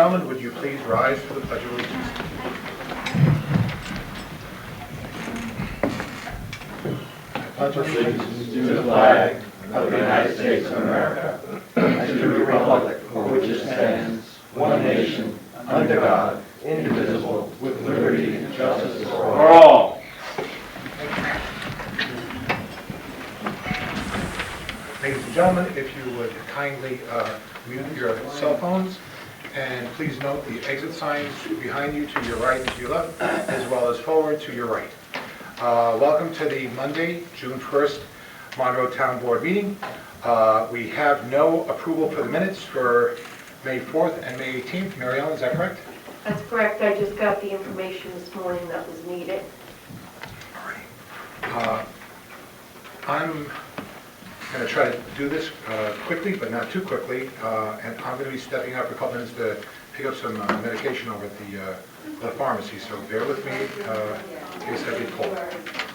gentlemen, would you please rise for the Pledge of Allegiance? I pledge allegiance to the flag of the United States of America and to the republic for which it stands, one nation, under God, indivisible, with liberty and justice for all. Ladies and gentlemen, if you would kindly mute your cell phones, and please note the exit signs behind you to your right and to your left, as well as forward to your right. Welcome to the Monday, June 1st, Monroe Town Board meeting. We have no approval for the minutes for May 4th and May 18th. Mary Ellen, is that correct? That's correct. I just got the information this morning that was needed. All right. I'm going to try to do this quickly, but not too quickly, and I'm going to be stepping out for a couple minutes to pick up some medication over at the pharmacy, so bear with me in case I get cold.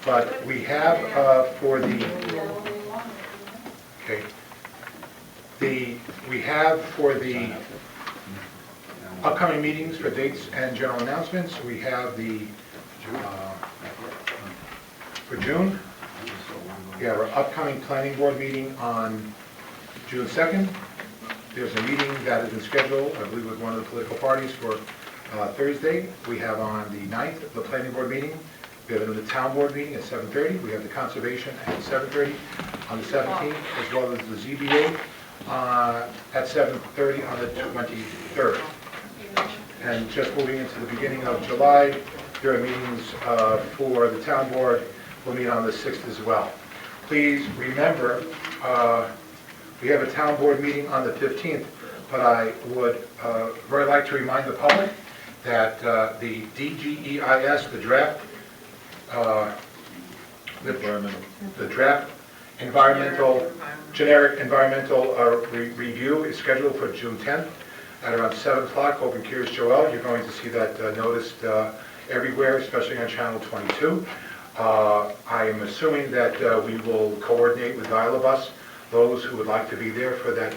But we have for the upcoming meetings for dates and general announcements. We have the for June. We have our upcoming planning board meeting on June 2nd. There's a meeting that has been scheduled, I believe, with one of the political parties for Thursday. We have on the 9th the planning board meeting. We have the town board meeting at 7:30. We have the conservation at 7:30 on the 17th, as well as the ZBA at 7:30 on the 23rd. And just moving into the beginning of July, there are meetings for the town board. We'll meet on the 6th as well. Please remember, we have a town board meeting on the 15th, but I would very like to remind the public that the DGEIS, the draft generic environmental review is scheduled for June 10th at around 7 o'clock. Open Curious Joel. You're going to see that noticed everywhere, especially on Channel 22. I am assuming that we will coordinate with Dial-A-Bus, those who would like to be there for that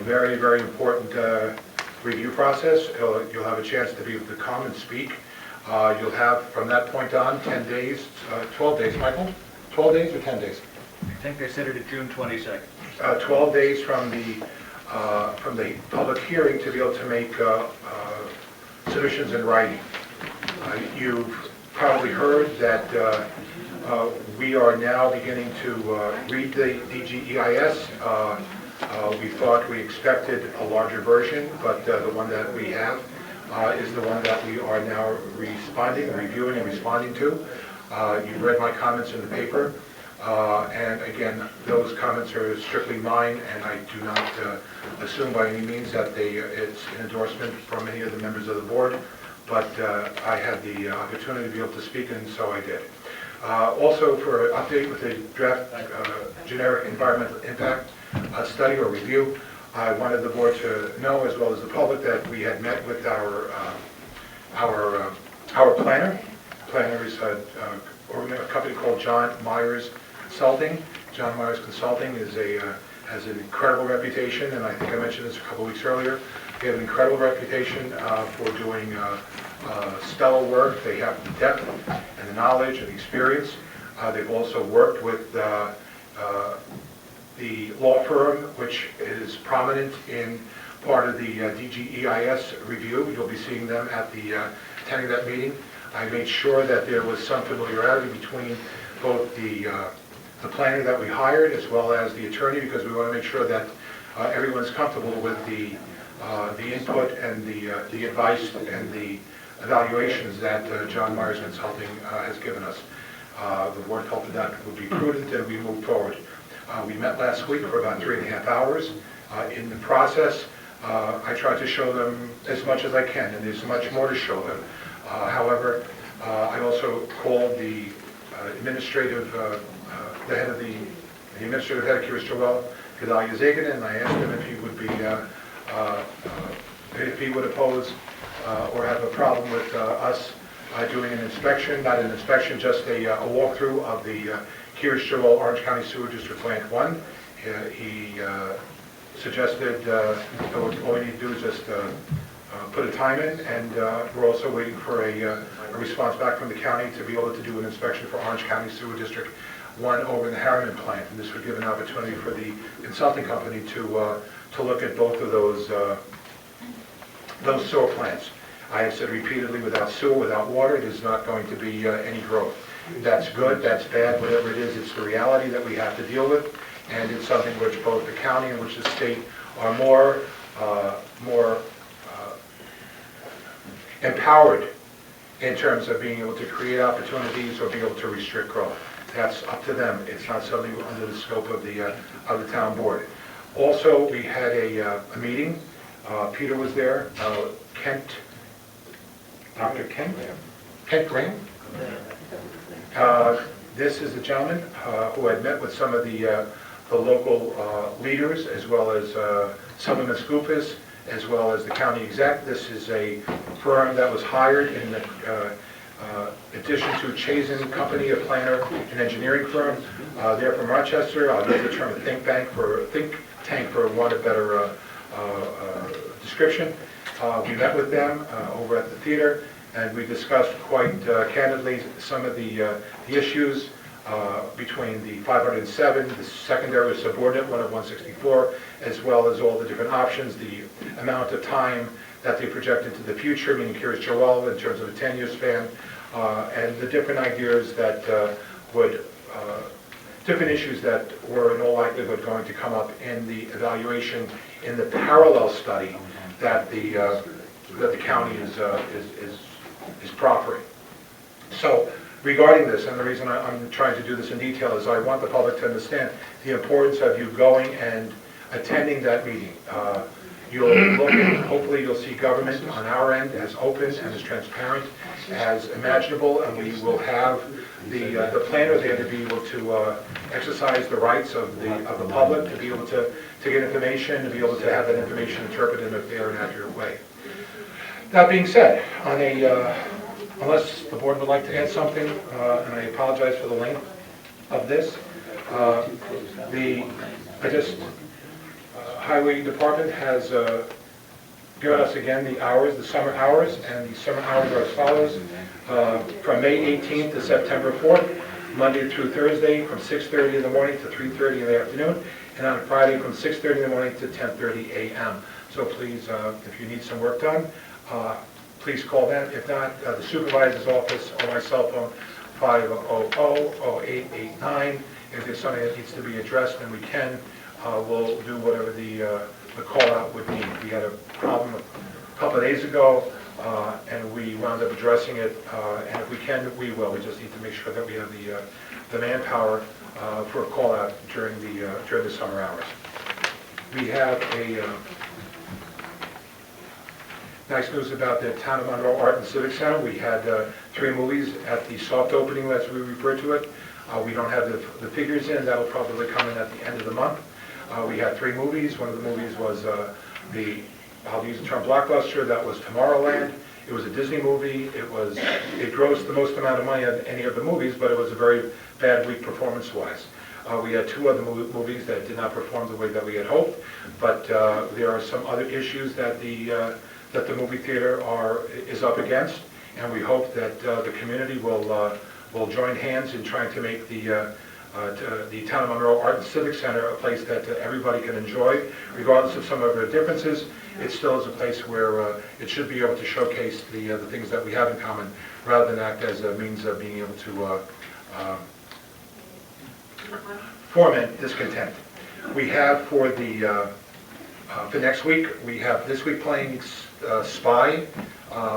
very, very important review process. You'll have a chance to be able to come and speak. You'll have, from that point on, 10 days, 12 days, Michael? 12 days or 10 days? I think they set it at June 22nd. 12 days from the public hearing to be able to make submissions in writing. You've probably heard that we are now beginning to read the DGEIS. We expected a larger version, but the one that we have is the one that we are now reviewing and responding to. You've read my comments in the paper, and again, those comments are strictly mine, and I do not assume by any means that it's an endorsement from any of the members of the board, but I had the opportunity to be able to speak, and so I did. Also, for an update with the draft generic environmental impact study or review, I wanted the board to know, as well as the public, that we had met with our planner. Planner is a company called John Myers Consulting. John Myers Consulting has an incredible reputation, and I think I mentioned this a couple weeks earlier. They have an incredible reputation for doing stellar work. They have the depth and the knowledge and the experience. They've also worked with the law firm, which is prominent in part of the DGEIS review. You'll be seeing them at attending that meeting. I made sure that there was some familiarity between both the planner that we hired as well as the attorney, because we want to make sure that everyone's comfortable with the input and the advice and the evaluations that John Myers Consulting has given us. The board felt that would be prudent, and we moved forward. We met last week for about 3.5 hours. In the process, I tried to show them as much as I can, and there's much more to show them. However, I also called the administrative head of Curious Joel, Gedalia Zagan, and I asked him if he would be if he would oppose or have a problem with us doing an inspection, not an inspection, just a walkthrough of the Curious Joel Orange County Sewer District Plant 1. He suggested all we need to do is just put a time in, and we're also waiting for a response back from the county to be able to do an inspection for Orange County Sewer District 1 over in the Harriman plant. And this would give an opportunity for the consulting company to look at both of those sewer plants. I have said repeatedly, without sewer, without water, there's not going to be any growth. That's good, that's bad, whatever it is, it's the reality that we have to deal with, and it's something which both the county and which the state are more empowered in terms of being able to create opportunities or be able to restrict growth. That's up to them. It's not something under the scope of the town board. Also, we had a meeting. Peter was there. Dr. Kent Graham. This is the gentleman who had met with some of the local leaders, as well as some of the Scoopus, as well as the county exec. This is a firm that was hired in addition to Chazen Company, a planner and engineering firm. They're from Rochester. I'll use the term think tank for want of better description. We met with them over at the theater, and we discussed quite candidly some of the issues between the 507, the secondary or subordinate one of 164, as well as all the different options, the amount of time that they project into the future, meaning Kiris Joel in terms of a 10-year span, and the different ideas that different issues that were in all likelihood going to come up in the evaluation in the parallel study that the county is proffering. So regarding this, and the reason I'm trying to do this in detail is I want the public to understand the importance of you going and attending that meeting. You'll look and hopefully you'll see government on our end as open and as transparent as imaginable, and we will have the planner there to be able to exercise the rights of the public, to be able to get information, to be able to have that information interpreted in a fair and accurate way. That being said, on unless the board would like to add something, and I apologize for the length of this, Highway Department has given us again the hours, the summer hours, and the summer hours are as follows. From May 18th to September 4th, Monday through Thursday from 6:30 in the morning to 3:30 in the afternoon, and on Friday from 6:30 in the morning to 10:30 a.m. So please, if you need some work done, please call them. If not, the supervisor's office or my cell phone, 500-0889. If there's something that needs to be addressed, then we can. We'll do whatever the call out would need. We had a problem a couple of days ago, and we wound up addressing it. And if we can, we will. We just need to make sure that we have the manpower for a call out during the summer hours. We have a nice news about the Town of Monroe Art and Civic Center. We had 3 movies at the soft opening, as we refer to it. We don't have the figures in. That will probably come in at the end of the month. We had 3 movies. One of the movies was I'll use the term blockbuster. That was Tomorrowland. It was a Disney movie. It grossed the most amount of money of any of the movies, but it was a very bad week performance-wise. We had 2 other movies that did not perform the way that we had hoped, but there are some other issues that the movie theater is up against, and we hope that the community will join hands in trying to make the Town of Monroe Art and Civic Center a place that everybody can enjoy, regardless of some of their differences. It still is a place where it should be able to showcase the things that we have in common, rather than act as a means of being able to foment discontent. We have for next week, we have this week playing Spy,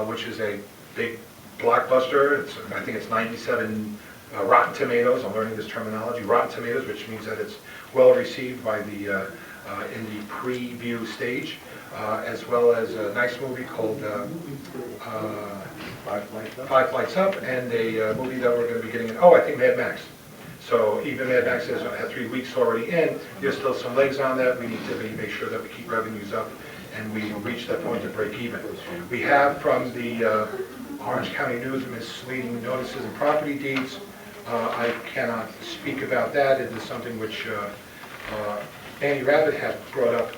which is a big blockbuster. I think it's 97 Rotten Tomatoes. I'm learning this terminology, Rotten Tomatoes, which means that it's well received by in the preview stage, as well as a nice movie called Five Flights Up, and a movie that we're going to be getting in. Oh, I think Mad Max. So even Mad Max has had 3 weeks already in. There's still some legs on that. We need to make sure that we keep revenues up and we reach that point of break even. We have from the Orange County News misleading notices and property deeds. I cannot speak about that. It is something which Andy Rabbit had brought up,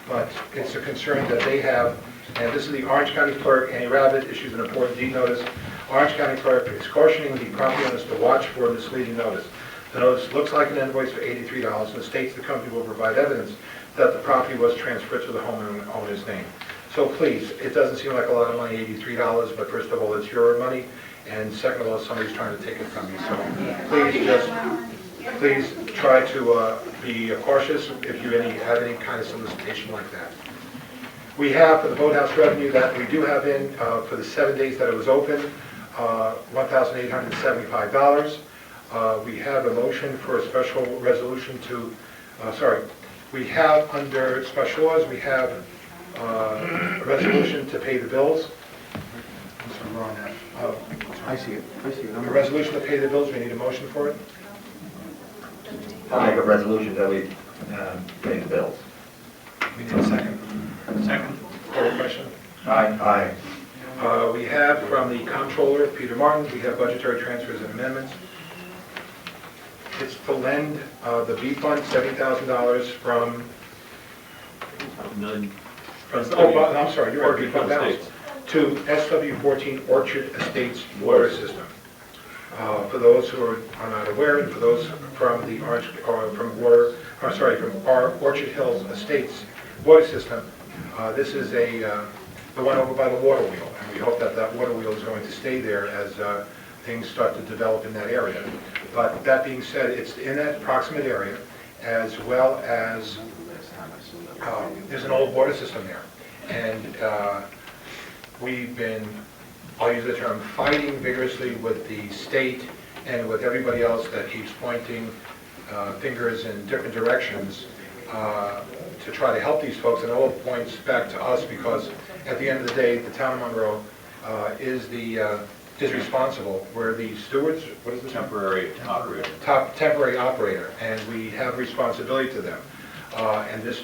but it's a concern that they have And this is the Orange County Clerk, Annie Rabbit, issues an important deed notice. Orange County Clerk is cautioning the property owners to watch for misleading notice. The notice looks like an invoice for $83 and states the company will provide evidence that the property was transferred to the homeowner's name. So please, it doesn't seem like a lot of money, $83, but first of all, it's your money, and second of all, somebody's trying to take it from you. So please try to be cautious if you have any kind of solicitation like that. We have for the boathouse revenue that we do have in for the 7 days that it was open, $1,875. We have a motion for a special resolution to, we have under special laws, we have a resolution to pay the bills. I'm sorry, we're on that. I see it. A resolution to pay the bills, we need a motion for it. I'll make a resolution that we pay the bills. We need a second. Second. Call the question. Aye. We have from the comptroller, Peter Martin, we have budgetary transfers and amendments. It's to lend the B fund, $70,000 from, I'm sorry, you're right, B fund balance, to SW14 Orchard Estates Water System. For those who are not aware, and for those from the from our Orchard Hills Estates water system, this is the one over by the water wheel, and we hope that that water wheel is going to stay there as things start to develop in that area. But that being said, it's in that approximate area, as well as there's an old water system there. And we've been, I'll use the term, fighting vigorously with the state and with everybody else that keeps pointing fingers in different directions to try to help these folks. And it all points back to us because at the end of the day, the town of Monroe is responsible. We're the stewards, what is the Temporary operator. temporary operator, and we have responsibility to them. And this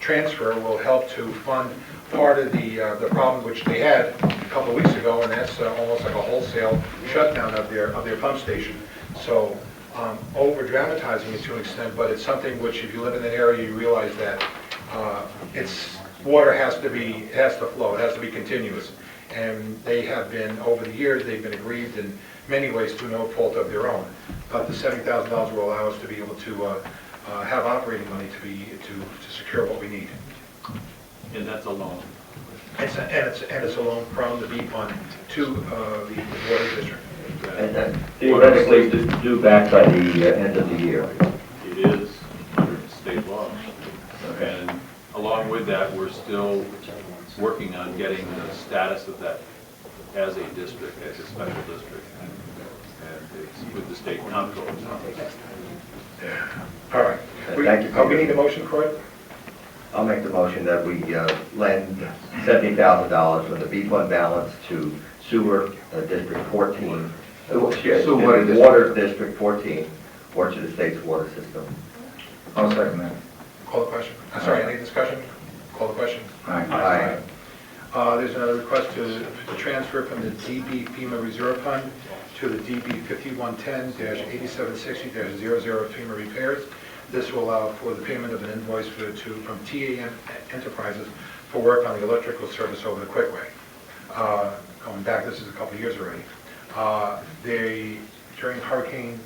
transfer will help to fund part of the problem which they had a couple of weeks ago, and that's almost like a wholesale shutdown of their pump station. So over dramatizing it to an extent, but it's something which, if you live in an area, you realize that water has to flow, it has to be continuous. And they have been, over the years, they've been aggrieved in many ways through no fault of their own. But the $70,000 will allow us to be able to have operating money to secure what we need. And that's a loan. It's a loan from the B fund to the water district. And then theoretically due back by the end of the year. It is under state law. And along with that, we're still working on getting the status of that as a district, as a special district. And it's with the state comptroller. All right. Thank you. We need a motion for it? I'll make the motion that we lend $70,000 from the B fund balance to Sewer District 14, Water District 14, Orchard Estates Water System. I'll second that. Call the question. I'm sorry, any discussion? Call the question. Aye. There's another request to transfer from the DB FEMA Reserve Fund to the DB 5110-8760-00 FEMA repairs. This will allow for the payment of an invoice from TAM Enterprises for work on the electrical service over the Quickway. Going back, this is a couple of years already. During Hurricane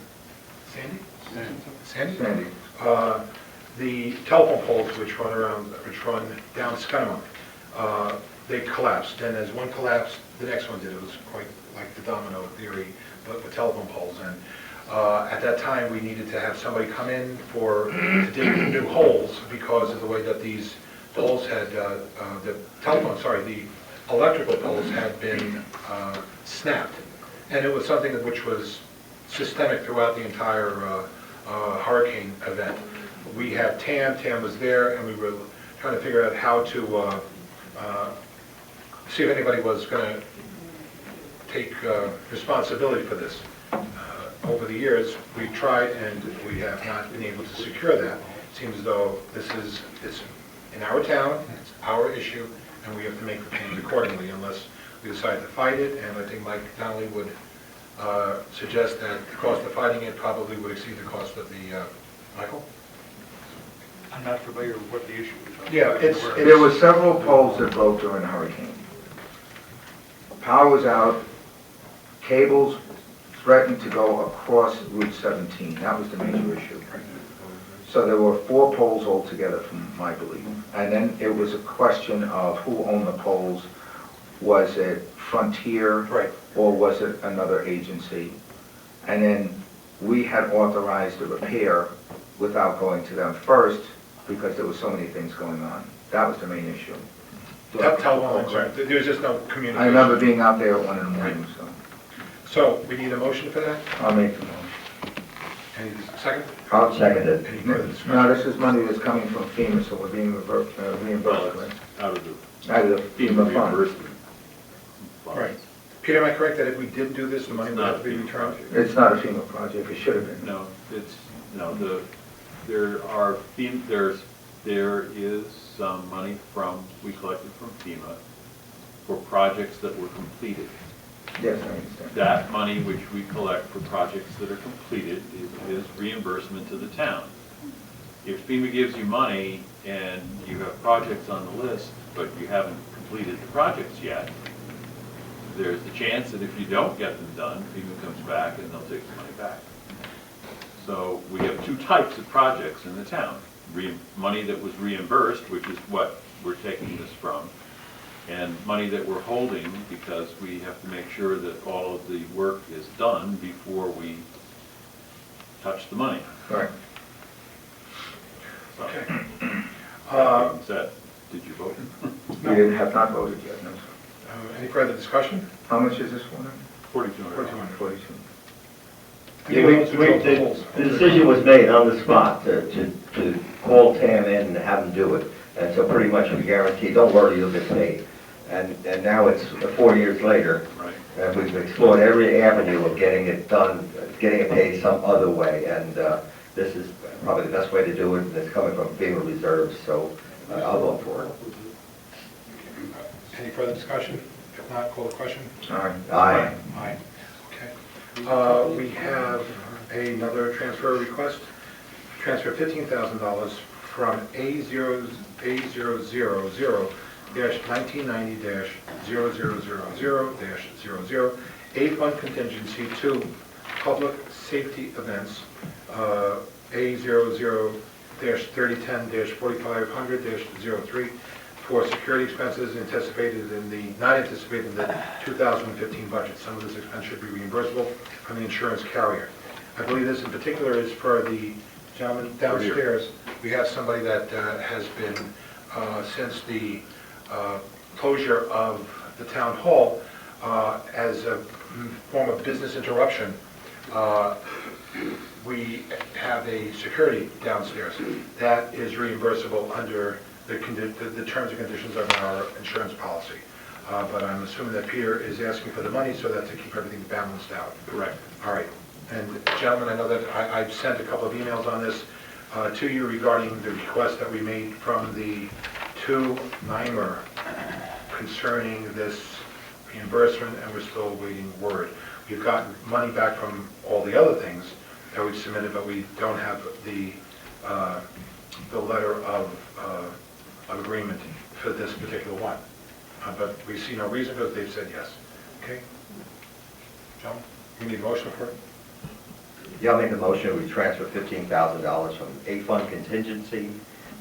Sandy? The telephone poles which run down Scunamunk, they collapsed. And as one collapsed, the next one did. It was quite like the domino theory, but with telephone poles. And at that time, we needed to have somebody come in to dig new holes because of the way that these poles had, the electrical poles had been snapped. And it was something which was systemic throughout the entire hurricane event. We have TAM was there, and we were trying to figure out how to see if anybody was going to take responsibility for this. Over the years, we've tried, and we have not been able to secure that. It seems as though it's in our town, it's our issue, and we have to make the change accordingly unless we decide to fight it. And I think Mike Donnelly would suggest that the cost of fighting it probably would exceed the cost of the, Michael? I'm not familiar with what the issue is. Yeah, it's- There were several poles that broke during the hurricane. Power was out, cables threatened to go across Route 17. That was the major issue. So there were 4 poles altogether, from my belief. And then it was a question of who owned the poles. Was it Frontier? Right. Or was it another agency? And then we had authorized the repair without going to them first because there were so many things going on. That was the main issue. Telephone lines, right. There was just no communication. I remember being out there at 1 in the morning, so So we need a motion for that? I'll make the motion. Any second? I'll second it. Any further discussion? No, this is money that's coming from FEMA, so we're being reimbursed, right? Out of the Out of the FEMA fund. reimbursement. Right. Peter, am I correct that if we didn't do this, the money would have to be returned? It's not a FEMA project, it should have been. No, there is some money we collected from FEMA for projects that were completed. Yes, I understand. That money which we collect for projects that are completed is reimbursement to the town. If FEMA gives you money and you have projects on the list, but you haven't completed the projects yet, there's the chance that if you don't get them done, FEMA comes back and they'll take the money back. So we have 2 types of projects in the town. Money that was reimbursed, which is what we're taking this from, and money that we're holding because we have to make sure that all of the work is done before we touch the money. Right. So, Okay. that being said, did you vote? We didn't have not voted yet, no. Any further discussion? How much is this one? 4,200. 42. Yeah, the decision was made on the spot to call Tam in and have them do it. And so pretty much we guarantee, don't worry, you'll get paid. And now it's 4 years later, Right. and we've explored every avenue of getting it done, getting it paid some other way. And this is probably the best way to do it, and it's coming from FEMA reserves, so I'll vote for it. Any further discussion? If not, call the question. All right. Aye. Aye. Okay. We have another transfer request. Transfer $15,000 from A000-1990-0000-00, A fund contingency to public safety events, A00-3010-4500-03, for security expenses not anticipated in the 2015 budget. Some of this expense should be reimbursable from the insurance carrier. I believe this in particular is for the gentleman downstairs. We have somebody that has been, since the closure of the town hall, as a form of business interruption, we have a security downstairs. That is reimbursable under the terms and conditions of our insurance policy. But I'm assuming that Peter is asking for the money so that to keep everything balanced out. Correct. All right. And gentlemen, I know that I've sent a couple of emails on this to you regarding the request that we made from the 2 NYMER concerning this reimbursement, and we're still waiting word. We've gotten money back from all the other things that we've submitted, but we don't have the letter of agreement for this particular one. But we see no reason because they've said yes. Okay? John, you need a motion for it? Yeah, I'll make a motion, we transfer $15,000 from A fund contingency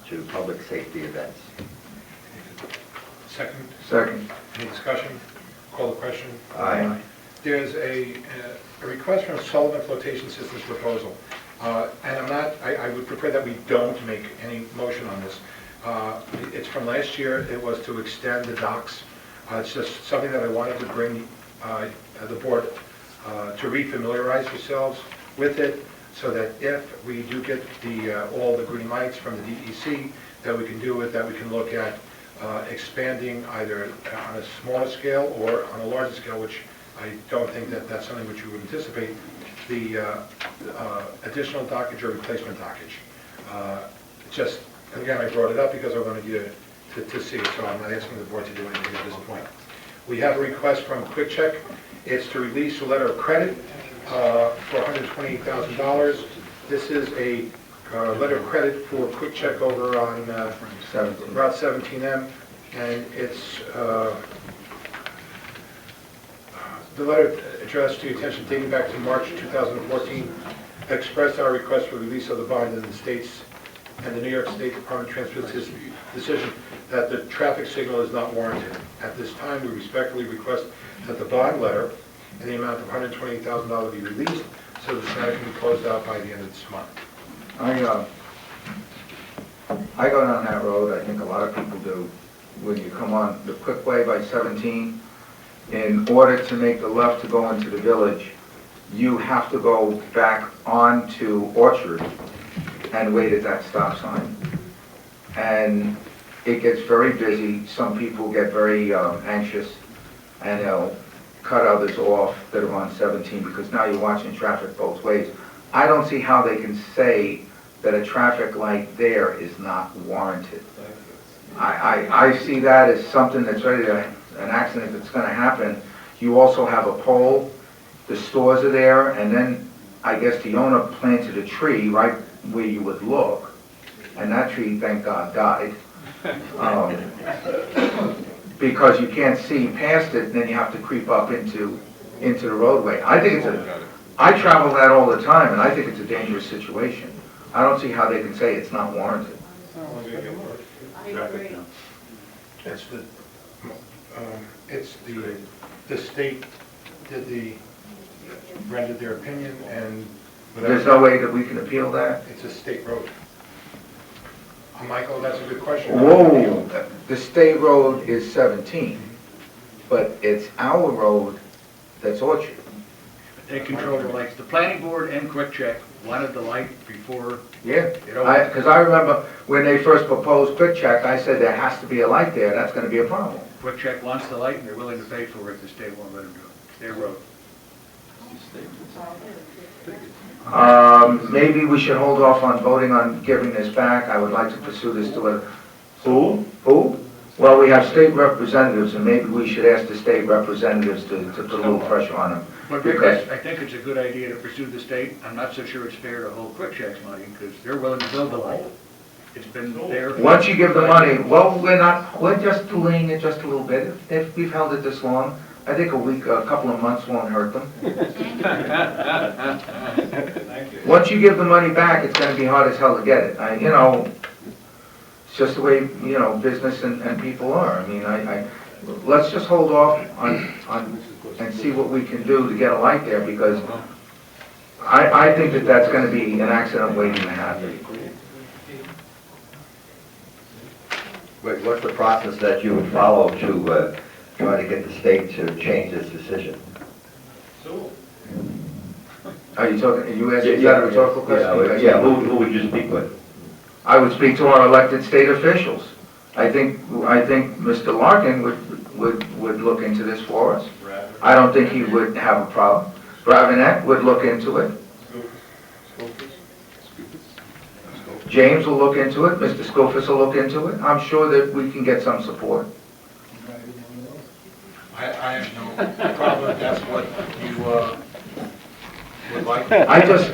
to public safety events. Second? Second. Any discussion? Call the question. Aye. There's a request from Sullivan Flotation Systems proposal. And I would prefer that we don't make any motion on this. It's from last year. It was to extend the docks. It's just something that I wanted to bring the board to re-familiarize yourselves with it, so that if we do get all the green lights from the DEC, that we can do it, that we can look at expanding either on a smaller scale or on a larger scale, which I don't think that that's something which you would anticipate, the additional dockage or replacement dockage. Just, again, I brought it up because I wanted you to see it, so I'm not asking the board to do anything at this point. We have a request from Quick Check. It's to release a letter of credit for $128,000. This is a letter of credit for quick check over on Route 17M, and it's the letter addressed to your attention dating back to March 2014 expressed our request for release of the bond in the states, and the New York State Department transmits his decision that the traffic signal is not warranted. At this time, we respectfully request that the bond letter in the amount of $128,000 be released so this matter can be closed out by the end of this month. I go down that road, I think a lot of people do. When you come on the quick way by 17, in order to make the left to go into the village, you have to go back onto Orchard and wait at that stop sign. And it gets very busy. Some people get very anxious, and they'll cut others off that are on 17 because now you're watching traffic both ways. I don't see how they can say that a traffic light there is not warranted. I see that as something that's ready to, an accident that's going to happen. You also have a pole, the stores are there, and then I guess the owner planted a tree right where you would look, and that tree, thank God, died. Because you can't see past it, and then you have to creep up into the roadway. I think I travel that all the time, and I think it's a dangerous situation. I don't see how they can say it's not warranted. It's the state rendered their opinion, and There's no way that we can appeal that? it's a state road. Michael, that's a good question. Whoa, the state road is 17, but it's our road that's Orchard. They control the lights. The planning board and Quick Check wanted the light before Yeah, it opened. because I remember when they first proposed Quick Check, I said there has to be a light there, that's going to be a problem. Quick Check wants the light and they're willing to pay for it. The state won't let them do it. Their road. Maybe we should hold off on voting on giving this back. I would like to pursue this to a... Who? Well, we have state representatives, and maybe we should ask the state representatives to put a little pressure on them. But Rick, I think it's a good idea to pursue the state. I'm not so sure it's fair to hold Quick Check's money because they're willing to build the light. It's been there. Once you give the money, well, we're just delaying it just a little bit. If we've held it this long, I think a couple of months won't hurt them. Once you give the money back, it's going to be hard as hell to get it. It's just the way, business and people are. I mean, let's just hold off on and see what we can do to get a light there, because I think that's going to be an accident waiting to happen. Wait, what's the process that you would follow to try to get the state to change this decision? Are you asking, is that a rhetorical question? Yeah, who would you speak with? I would speak to our elected state officials. I think Mr. Larkin would look into this for us. I don't think he would have a problem. Bravenette would look into it. James will look into it. Mr. Scofis will look into it. I'm sure that we can get some support. I have no problem if that's what you would like. I just,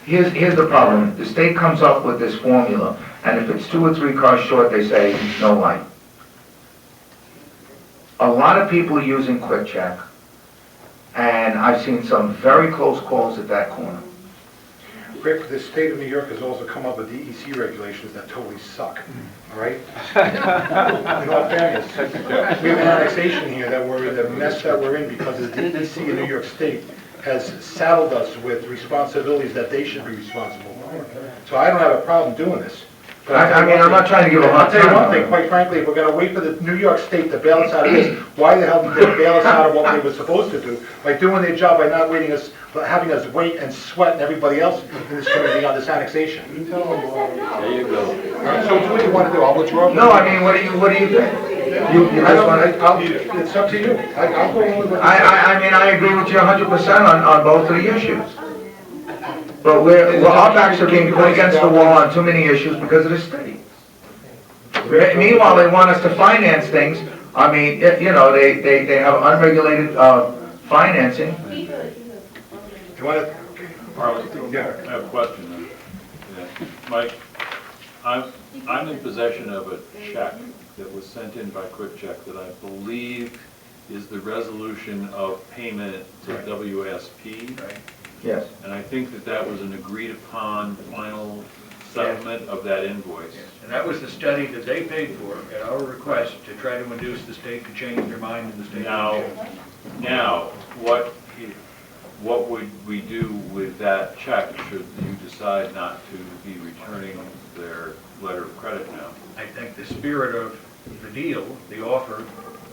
here's the problem. The state comes up with this formula, and if it's 2 or 3 cars short, they say no light. A lot of people are using Quick Check, and I've seen some very close calls at that corner. Rick, the state of New York has also come up with DEC regulations that totally suck, all right? In all fairness, we have an annexation here that we're in, the mess that we're in because the DEC in New York State has saddled us with responsibilities that they should be responsible for. So I don't have a problem doing this. I'm not trying to give a hard I'll tell you one time. thing, quite frankly, if we're gonna wait for the New York State to bail us out of this, why the hell did they bail us out of what they were supposed to do? By doing their job, by not having us wait and sweat and everybody else in this community on this annexation. There you go. All right, so do what you wanna do, I'll withdraw. No, I mean, what do you think? You just want to... It's up to you. I'll go along with what you say. I agree with you 100% on both of the issues. But our backs are being put against the wall on too many issues because of the state. Meanwhile, they want us to finance things. I mean, they have unregulated financing. You wanna, Harlan, Yeah. I have a question then. Yeah. Mike, I'm in possession of a check that was sent in by Quick Check that I believe is the resolution of payment to Right. WSP. Right? Yes. And I think that that was an agreed upon final settlement of that invoice. Yes. And that was the study that they paid for at our request to try to induce the state to change their mind and the state. Now, what would we do with that check should you decide not to be returning their letter of credit now? I think the spirit of the deal, the offer,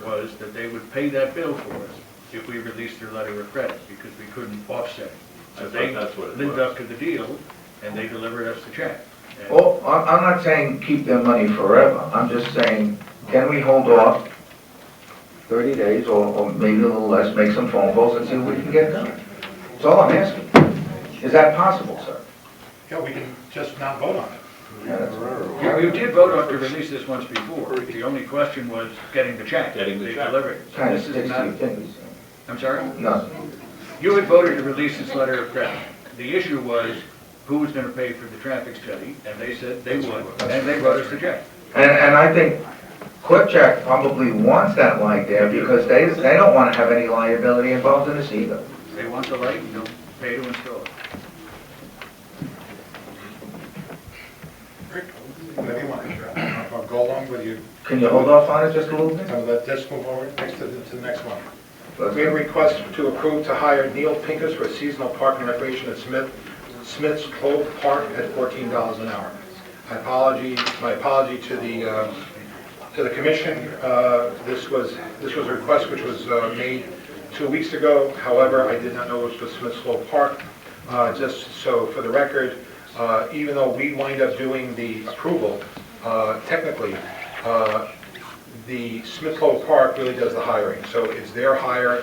was that they would pay that bill for us if we released their letter of credit, because we couldn't offset it. I So thought they that's what it lived was. up to the deal, and they delivered us the check. And Well, I'm not saying keep their money forever. I'm just saying, can we hold off 30 days or maybe a little less, make some phone calls and see what we can get done? That's all I'm asking. Is that possible, sir? Yeah, we can just not vote on it. Yeah, that's- We did vote on to release this once before. The only question was getting the check. Getting the They check. delivered it. So Kind of this is sticks to not, your fingers. I'm sorry? No. You had voted to release this letter of credit. The issue was who was going to pay for the traffic study, and they said they would, and they wrote us the check. And I think Quick Check probably wants that light there because they don't want to have any liability involved in this either. They want the light, and they'll pay to install it. Rick, whatever you want. I'll go along with you. Can you hold off on it just a little bit? And let this move over next to the next one. Let's- We have a request to approve to hire Neil Pincus for seasonal park and recreation at Smith's Clove Park at $14 an hour. My apology to the commission. This was a request which was made 2 weeks ago. However, I did not know it was for Smith's Clove Park. Just so for the record, even though we wind up doing the approval, technically, the Smith Clove Park really does the hiring. So it's their hire,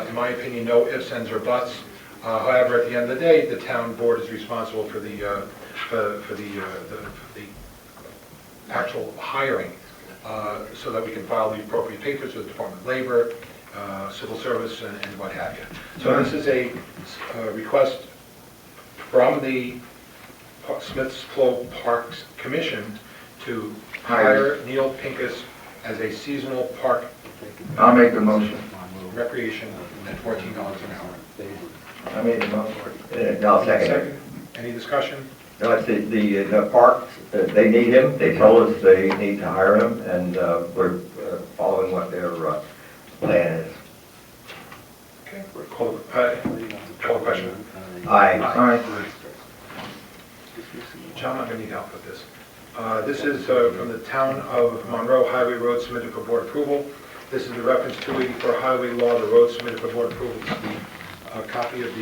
in my opinion, no ifs, ands, or buts. However, at the end of the day, the town board is responsible for the actual hiring, so that we can file the appropriate papers with the Department of Labor, Civil Service, and what have you. So this is a request from the Smith's Clove Parks Commission to hire Neil Pincus as a seasonal park I'll make the motion. recreation at $14 an hour. I made the motion. No, second. Any discussion? No, it's the parks, they need him, they told us they need to hire him, and we're following what their plan is. Okay, we'll call the question. Aye. All right. John, I'm going to need help with this. This is from the town of Monroe Highway Road submitted for board approval. This is the reference 284 highway law, the road submitted for board approval. This is the copy of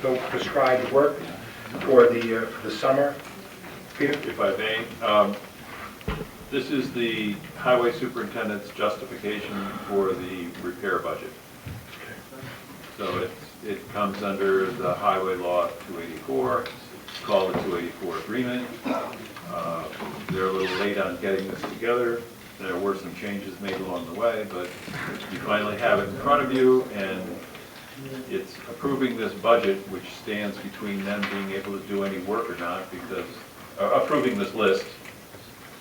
the prescribed work for the summer. Peter? If I may, this is the highway superintendent's justification for the repair budget. So it comes under the highway law 284, it's called the 284 agreement. They're a little late on getting this together. There were some changes made along the way, but you finally have it in front of you, and it's approving this budget, which stands between them being able to do any work or not, because, approving this list,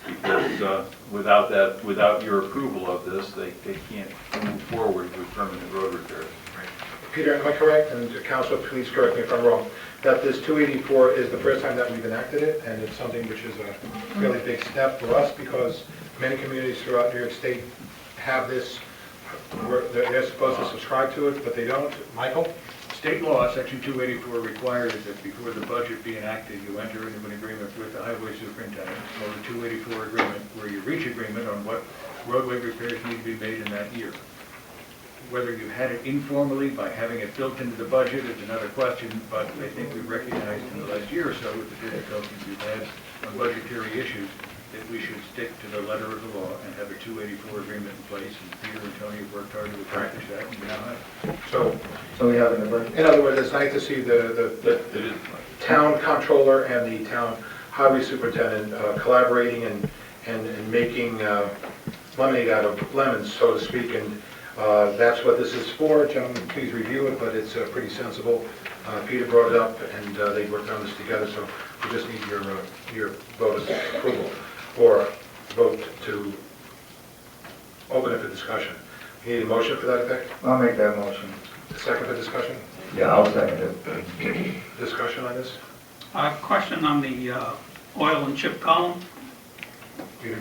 because without your approval of this, they can't move forward with permanent road repairs. Peter, am I correct? And Council, please correct me if I'm wrong, that this 284 is the first time that we've enacted it, and it's something which is a really big step for us, because many communities throughout New York State have this, they're supposed to subscribe to it, but they don't. Michael? State law, section 284, requires that before the budget be enacted, you enter into an agreement with the highway superintendent, or the 284 agreement, where you reach agreement on what roadway repairs need to be made in that year. Whether you had it informally by having it built into the budget is another question, but I think we've recognized in the last year or so, with the difficulties we've had on budgetary issues, that we should stick to the letter of the law and have a 284 agreement in place, and Peter and Tony have worked hard to accomplish that, and we now have it. So we have it in the budget? In other words, it's nice to see the town comptroller and the town highway superintendent collaborating and making lemonade out of lemons, so to speak. And That's what this is for. Gentlemen, please review it, but it's pretty sensible. Peter brought it up, and they worked on this together, so we just need your vote of approval, or vote to open it for discussion. You need a motion for that effect? I'll make that motion. A second for discussion? Yeah, I'll second it. Discussion on this? Question on the oil and chip column. Peter?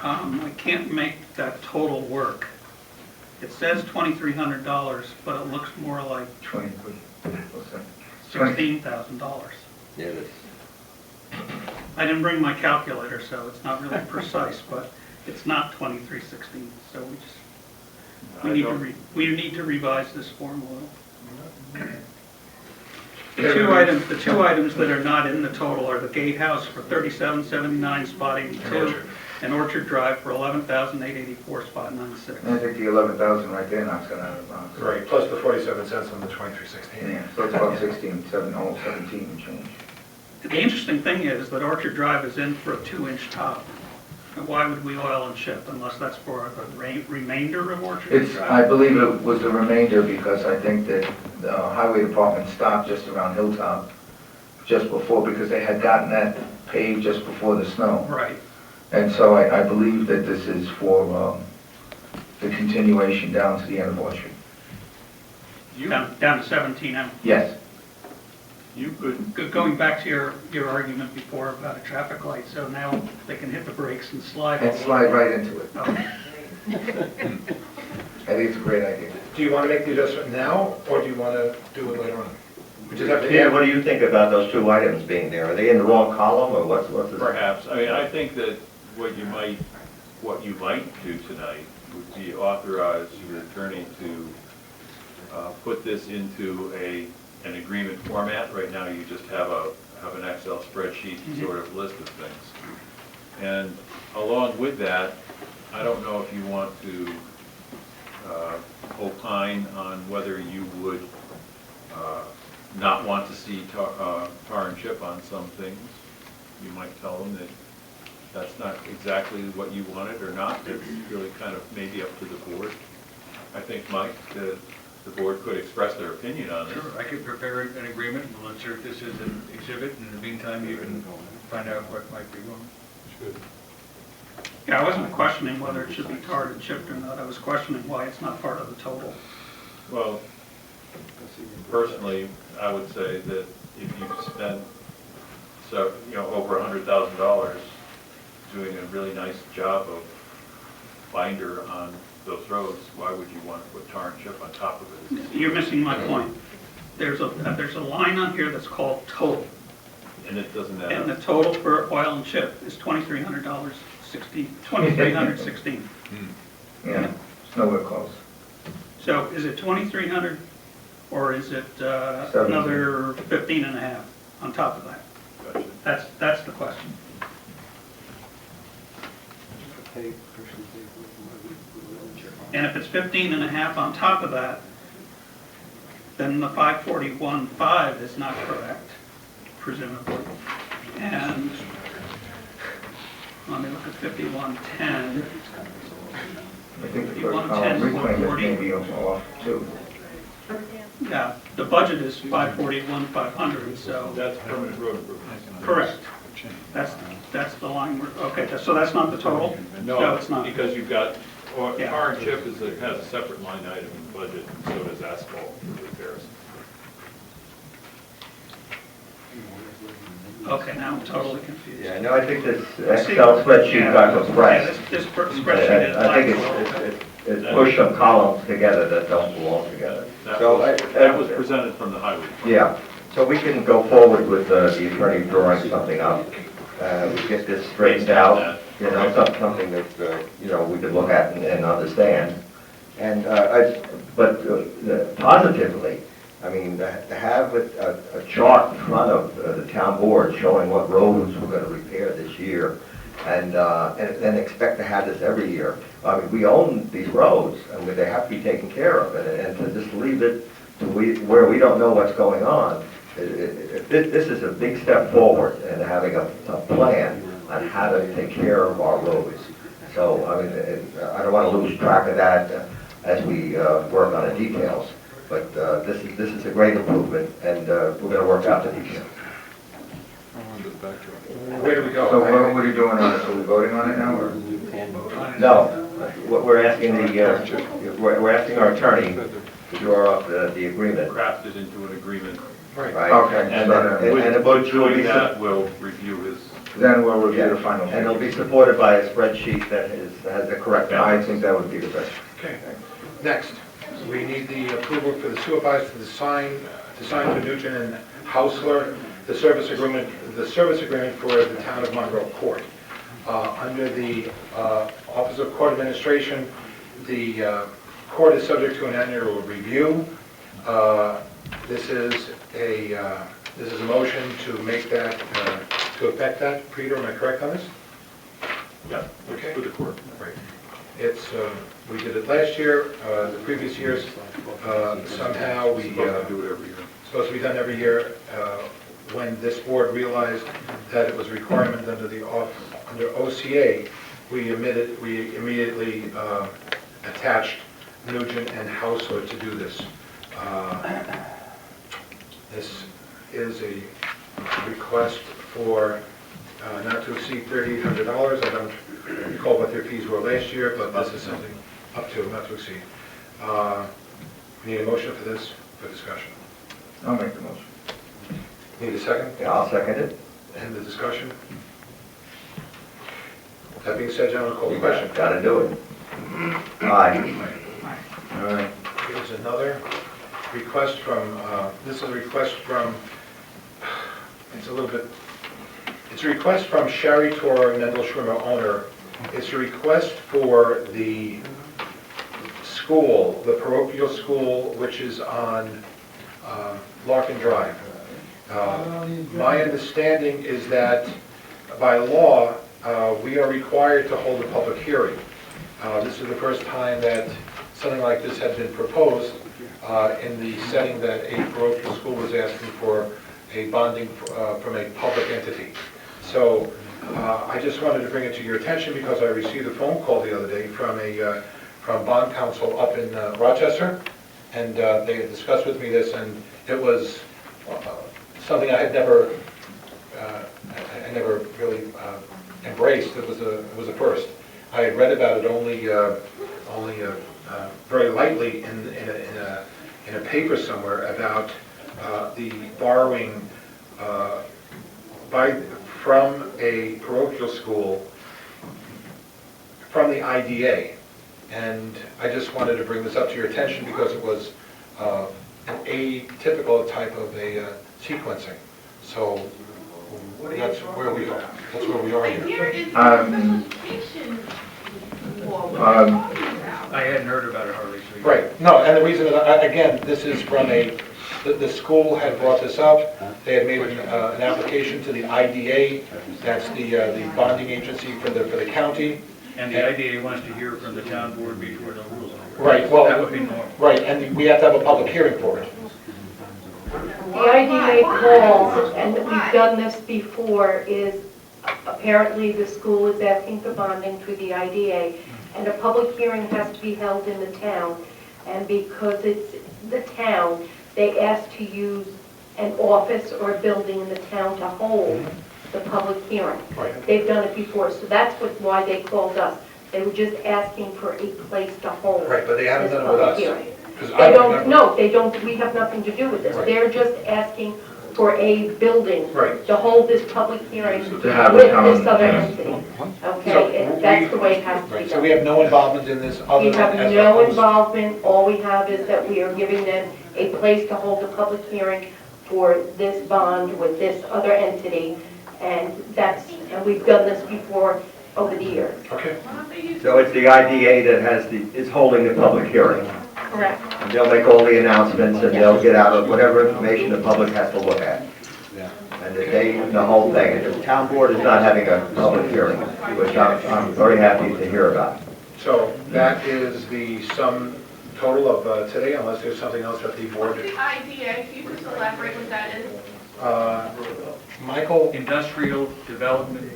I can't make that total work. It says $2,300, but it looks more like 20, what's that? $16,000. Yeah, it is. I didn't bring my calculator, so it's not really precise, but it's not 2316. So we need to revise this form a little. The two items that are not in the total are the gatehouse for $37.79, spot 82, and Orchard Drive for $11,884, spot 96. I think the 11,000 right there knocks it out of the box. Right, plus the 47 cents on the 2316. Yeah, so it's about 16, 17 and change. The interesting thing is that Orchard Drive is in for a 2-inch top. And why would we oil and chip unless that's for the remainder of Orchard It's, Drive? I believe it was the remainder because I think that the highway department stopped just around Hilltop just before, because they had gotten that paved just before the snow. Right. And so I believe that this is for the continuation down to the end of Orchard. Down to 17. Yes. You could, Going back to your argument before about a traffic light, so now they can hit the brakes and slide. And slide right into it. Okay. I think it's a great idea. Do you want to make the adjustment now, or do you want to do it later on? We just have to Peter, add. what do you think about those two items being there? Are they in the wrong column, or what's the... perhaps, I mean, I think that what you might do tonight would be authorize your attorney to put this into an agreement format. Right now, you just have an Excel spreadsheet sort of list of things. And along with that, I don't know if you want to opine on whether you would not want to see tar and chip on some things. You might tell them that that's not exactly what you wanted or not. It's really kind of maybe up to the board. I think, Mike, the board could express their opinion on this. Sure, I could prepare an agreement, and we'll insert this as an exhibit, and in the meantime, you can find out what might be wrong. Yeah, I wasn't questioning whether it should be tarred and chipped or not. I was questioning why it's not part of the total. Well, personally, I would say that if you spend over $100,000 doing a really nice job of binder on those roads, why would you want to put tar and chip on top of it? You're missing my point. There's a line on here that's called total, And it doesn't add and the up. total for oil and chip is $2,316. Yeah, it's nowhere close. So is it 2,300 or is it 17. another 15 and a half on top of that? Gotcha. That's the question. And if it's 15 and a half on top of that, then the 541.5 is not correct, presumably. And let me look at 5110. I think the You first want column 10, reclaim is 40. maybe off too. Yeah, the budget is 541,500, so, That's permanent road improvement. correct. That's the line we're, okay, so that's not the total? No, it's not. Because you've got, Yeah. tar and chip has a separate line item in the budget, and so does asphalt repairs. Okay, now I'm totally confused. Yeah, no, I think this Excel spreadsheet got Yeah, compressed. this spreadsheet is I think like, it's pushed some columns together that don't belong together. So That was presented from the highway department. Yeah, so we can go forward with the attorney drawing something up, get this straightened out, something that, we could look at and understand. And, but positively, I mean, to have a chart in front of the town board showing what roads we're going to repair this year, and expect to have this every year. I mean, we own these roads, and they have to be taken care of, and to just leave it to where we don't know what's going on, this is a big step forward in having a plan on how to take care of our roads. So, I mean, I don't want to lose track of that. as we work on the details. But this is a great improvement, and we're going to work out the details. Where do we go? So what are you doing on it? Are we voting on it now, or? No, what we're asking we're asking our attorney to draw up the agreement. Crafted into an agreement. Right. Right? Okay, And so and it will Doing be, that, we'll review his, then we'll review the final. and it'll be supported by a spreadsheet that has the correct I balance. think that would be the best. Okay. Next, we need the approval for the supervisor to sign for Nugent and Hausler, the service agreement for the town of Monroe Court. Under the Office of Court Administration, the court is subject to an annual review. This is a motion to make that, to effect that. Peter, am I correct on this? yeah, Okay. for the court. Right. It's, we did it last year, the previous years, somehow we, Supposed to do it every year. supposed to be done every year. When this board realized that it was a requirement under OCA, we immediately attached Nugent and Hausler to do this. This is a request for not to exceed $3,800. I don't recall what their fees were last year, but this is something up to, not to exceed. We need a motion for this, for discussion. I'll make the motion. Need a second? Yeah, I'll second it. End the discussion. That being said, gentlemen, call the You question. gotta do it. Aye. All right. Here's another request from, this is a request from, it's a request from Sherry Tor, Mendel Schwimmer owner. It's a request for the school, the parochial school, which is on Larkin Drive. My understanding is that by law, we are required to hold a public hearing. This is the first time that something like this had been proposed in the setting that a parochial school was asking for a bonding from a public entity. So I just wanted to bring it to your attention because I received a phone call the other day from bond counsel up in Rochester, and they had discussed with me this, and it was something I had never really embraced. It was a first. I had read about it only very lightly in a paper somewhere about the borrowing from a parochial school from the IDA. And I just wanted to bring this up to your attention because it was an atypical type of a sequencing. So that's where we are. That's where we are And here. here is the solicitation for I hadn't heard about it hardly, so. Right. No, and the reason, again, this is from the school had brought this up. They had made an application to the IDA. That's the bonding agency for the county. And the IDA wants to hear from the town board before the rules. Right. Well, That would be normal. right, and we have to have a public hearing for it. The IDA calls, and we've done this before, is apparently the school is asking for bonding through the IDA, and a public hearing has to be held in the town, and because it's the town, they ask to use an office or a building in the town to hold the public hearing. Right. They've done it before, so that's why they called us. They were just asking for a place to hold Right, but they haven't this done it with public us. hearing. 'Cause I They don't, remember- no, they don't, we have nothing to do with this. Right. They're just asking for a building Right. to hold this public hearing with To have a this town- other entity. Okay, and that's the way it has to be Right, so done. we have no involvement in this other We than have as a no host. involvement, all we have is that we are giving them a place to hold a public hearing for this bond with this other entity, and and we've done this before over the years. Okay. So it's the IDA that is holding the public hearing. Correct. And they'll make all the announcements, and they'll get out whatever information the public has to look at. And the whole thing, and the town board is not having a public hearing, which I'm very happy to hear about. So that is the sum total of today, unless there's something else that the board... What's the IDA? Can you just elaborate what that is? Michael, Industrial Development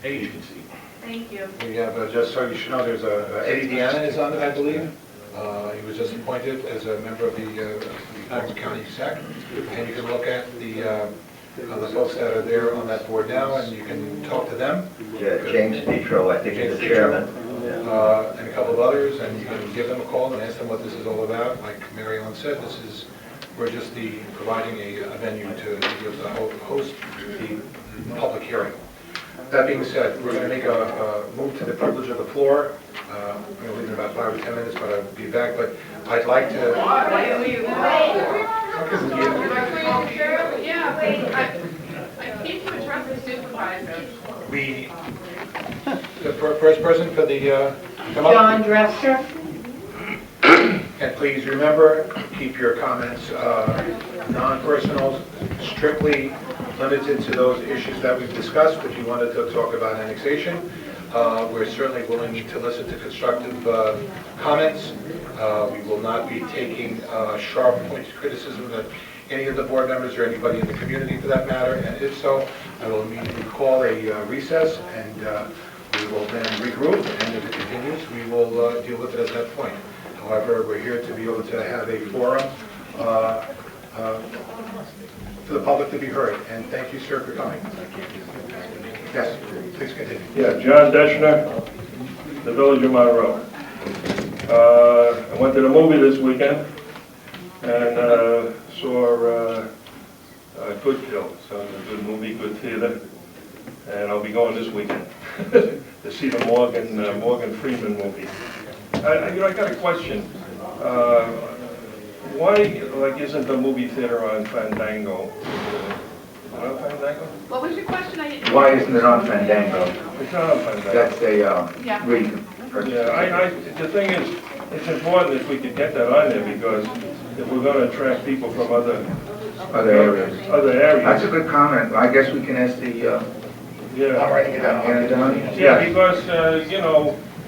Agency. Thank you. we have, just so you should know, there's Eddie Deanna is on it, I believe. He was just appointed as a member of the Orange County SEC, and you can look at the folks that are there on that board now, and you can talk to them. Yeah, James Petro, I think, is the James Petro. chairman. And a couple of others, and you can give them a call and ask them what this is all about. Like Mary Ellen said, we're just providing a venue to be able to host the public hearing. That being said, we're going to make a move to the privilege of the floor. I'm going to leave in about 5 or 10 minutes, but I'll be back. But I'd like to... Yeah, I came to address the supervisor. The first person for the... come up. John Drescher. And please remember, keep your comments non-personal, strictly limited to those issues that we've discussed. If you wanted to talk about annexation, we're certainly willing to listen to constructive comments. We will not be taking sharp pointed criticism of any of the board members or anybody in the community for that matter. And if so, I will immediately call a recess, and we will then regroup. And if it continues, we will deal with it at that point. However, we're here to be able to have a forum for the public to be heard. And thank you, sir, for coming. Yes, please continue. Yeah, John Deschner, the Village of Monroe. I went to the movie this weekend and saw Good Kill. So it was a good movie, good theater. And I'll be going this weekend to see the Morgan Freeman movie. I got a question. Why, isn't the movie theater on Fandango? On Fandango? What was your question? I didn't. Why isn't it on Fandango? It's not on Fandango. That's a Yeah. reason. Yeah, the thing is, it's important if we could get that on there, because if we're gonna attract people from other areas. That's a areas. good comment. I guess we can ask the, Yeah, writing it down. yeah, because,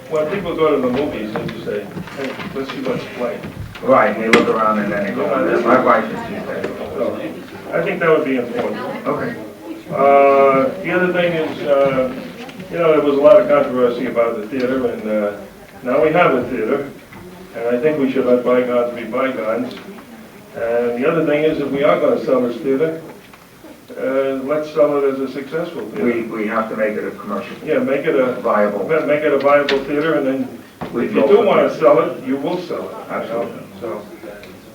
when people go to the movies, they just say, hey, let's see what's playing. Right, and they look around and then they go, my wife is just that. So, I think that would be important. Okay. The other thing is, there was a lot of controversy about the theater, and now we have a theater, and I think we should let bygones be bygones. And the other thing is, if we are going to sell this theater, let's sell it as a successful theater. We have to make it a commercial. Yeah, make it a Viable. theater, and then if you do want to sell it, you will sell it. Absolutely. So,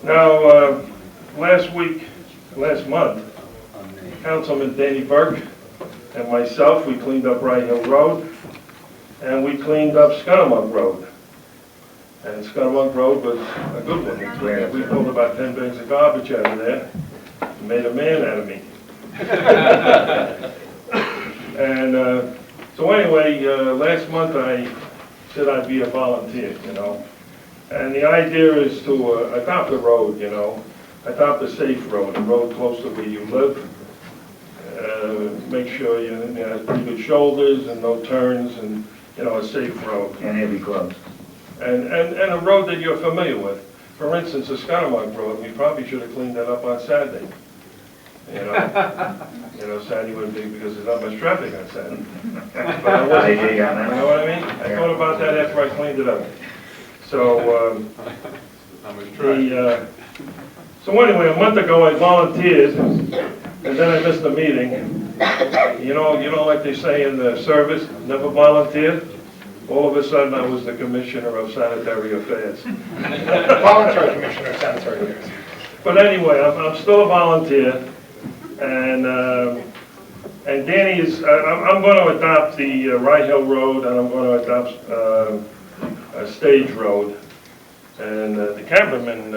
now, last month, Councilman Danny Burke and myself, we cleaned up Rye Hill Road, and we cleaned up Scunnamunk Road. And Scunnamunk Road was a good one. We pulled about 10 bags of garbage out of there, and made a man out of me. And so anyway, last month I said I'd be a volunteer, And the idea is to adopt a road, adopt a safe road, a road close to where you live. Make sure you have pretty good shoulders and no turns, and a safe road. And heavy gloves. And a road that you're familiar with. For instance, the Scunnamunk Road, we probably should have cleaned that up on Saturday. Saturday wouldn't be, because there's not much traffic on Saturday. But I wasn't, you know what I mean? I thought about that after I cleaned it up. So, so anyway, a month ago I volunteered, and then I missed the meeting. Like they say in the service, never volunteered. All of a sudden, I was the Commissioner of Sanitary Affairs. Voluntary Commissioner of Sanitary Affairs. But anyway, I'm still a volunteer, and Danny is. I'm going to adopt the Rye Hill Road, and I'm going to adopt a stage road, and the cameraman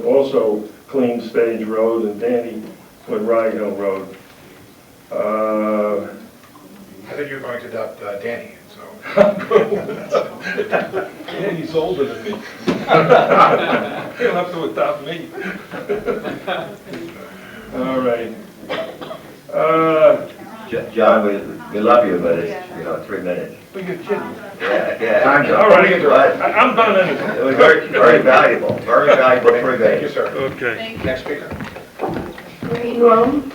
also cleaned Stage Road, and Danny with Rye Hill Road. I think you're going to adopt Danny, so. Danny's older than me. He'll have to adopt me. All right. John, we love you, but it's, 3 minutes. But you're kidding. Yeah. Time's up. All right, I'm done anyway. It was very, very valuable, 3 Thank you, minutes. sir. Okay. Next speaker. Green room.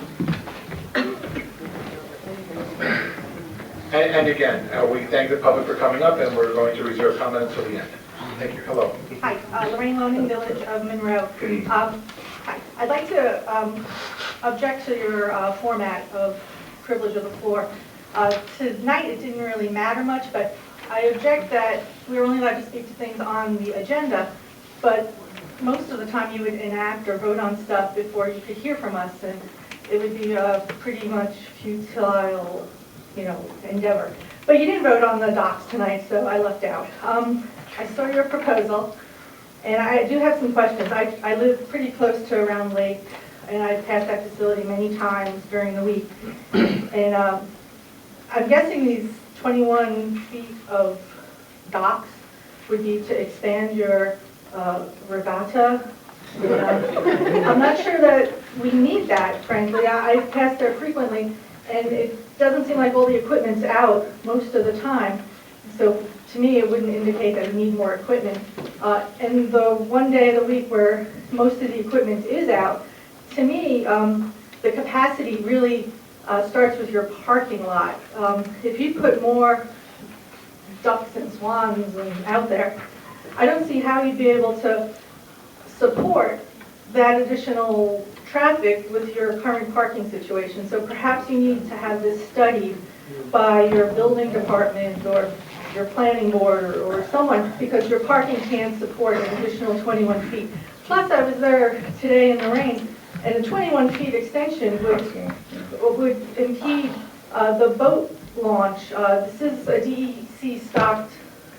And again, we thank the public for coming up, and we're going to reserve comment until the end. Thank you. Hello. Hi, Lorraine Loning, Village of Monroe. Hi, I'd like to object to your format of privilege of the floor. Tonight, it didn't really matter much, but I object that we were only allowed to speak to things on the agenda, but most of the time you would enact or vote on stuff before you could hear from us, and it would be a pretty much futile, endeavor. But you didn't vote on the docs tonight, so I left out. I saw your proposal, and I do have some questions. I live pretty close to Round Lake, and I've passed that facility many times during the week. And I'm guessing these 21 feet of docks would be to expand your regatta. I'm not sure that we need that, frankly. I pass there frequently, and it doesn't seem like all the equipment's out most of the time. So to me, it wouldn't indicate that we need more equipment. And the one day of the week where most of the equipment is out, to me, the capacity really starts with your parking lot. If you put more ducks and swans out there, I don't see how you'd be able to support that additional traffic with your current parking situation. So perhaps you need to have this studied by your building department or your planning board or someone, because your parking can't support an additional 21 feet. Plus, I was there today in the rain, and a 21 feet extension would impede the boat launch. This is a DEC stocked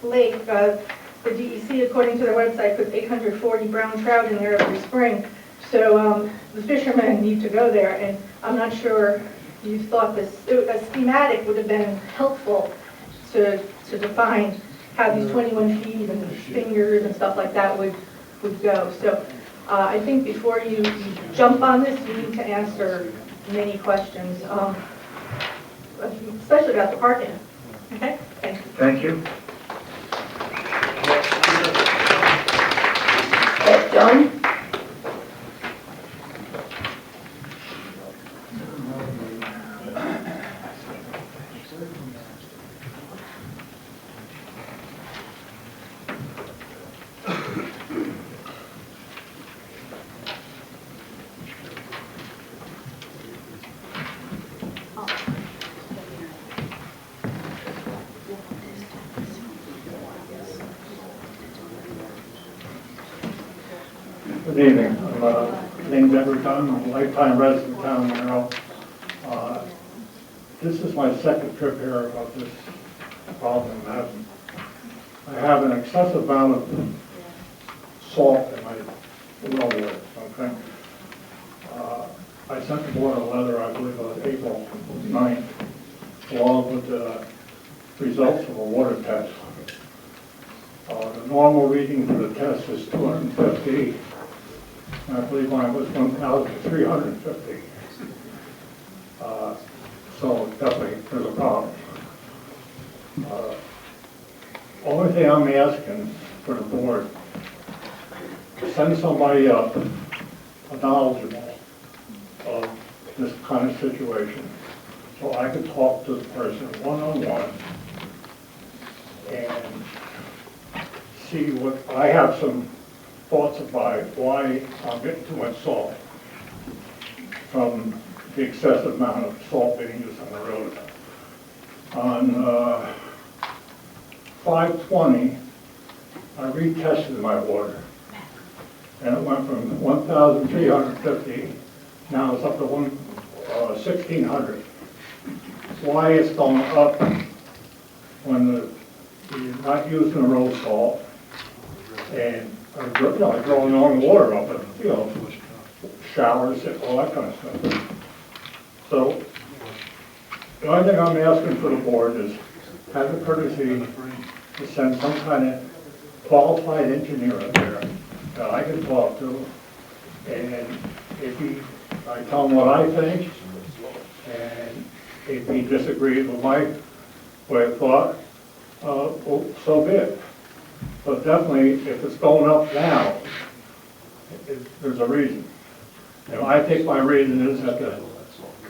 lake. The DEC, according to their website, puts 840 brown trout in there every spring. So the fishermen need to go there, and I'm not sure you thought a schematic would have been helpful to define how these 21 feet and fingers and stuff like that would go. So I think before you jump on this, you need to answer many questions, especially about the parking. Okay? Thank you. Thank you. John? Good evening. Name's Edward Dunn. I'm a lifetime resident of town of Monroe. This is my second trip here about this problem I'm having. I have an excessive amount of salt in my well water, okay? I sent the board a letter, I believe it was April 9th, along with the results of a water test. The normal reading for the test is 250. I believe mine was 1,350. So definitely there's a problem. Only thing I'm asking for the board, send somebody up knowledgeable of this kind of situation so I could talk to the person one-on-one and see what, I have some thoughts about why I'm getting too much salt from the excessive amount of salt being used on the road. On 5/20, I retested my water, and it went from 1,350, now it's up to 1,600. Why it's going up when you're not using the road salt, and growing on water up, and showers, all that kind of stuff. So the only thing I'm asking for the board is have the courtesy to send some kind of qualified engineer up there that I can talk to, and I tell him what I think, and if he disagrees with my way of thought, well, so be it. But definitely, if it's going up now, there's a reason. And I think my reason is that the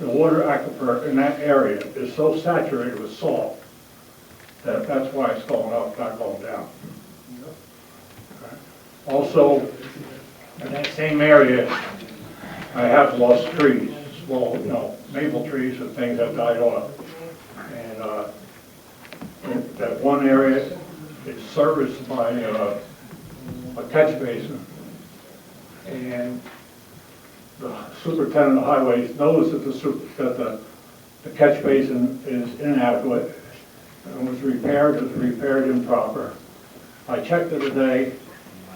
water aquifer in that area is so saturated with salt that that's why it's going up, not going down. Also, in that same area, I have lost trees, small, maple trees and things have died off. And that one area is serviced by a catch basin. And the superintendent of highways knows that the catch basin is inadequate. It was repaired improper. I checked it today,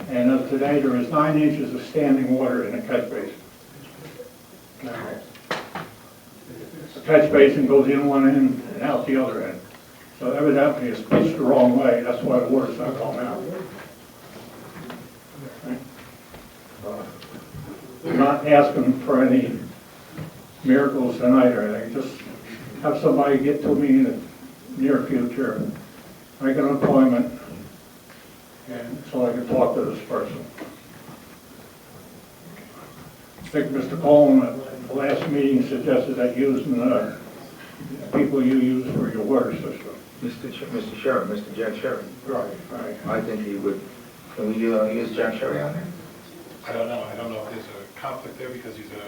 and as of today, there is 9 inches of standing water in the catch basin. Now, the catch basin goes in one end and out the other end. So evidently it's pitched the wrong way, that's why the water's not coming out. I'm not asking for any miracles tonight or anything, just have somebody get to me in the near future, make an appointment, and so I can talk to this person. I think Mr. Coleman at the last meeting suggested that using the people you use for your water system. Mr. Sherry, Mr. Jack Sherry. Right, right. I think he would, can we use Jack Sherry on there? I don't know if there's a conflict there because he's an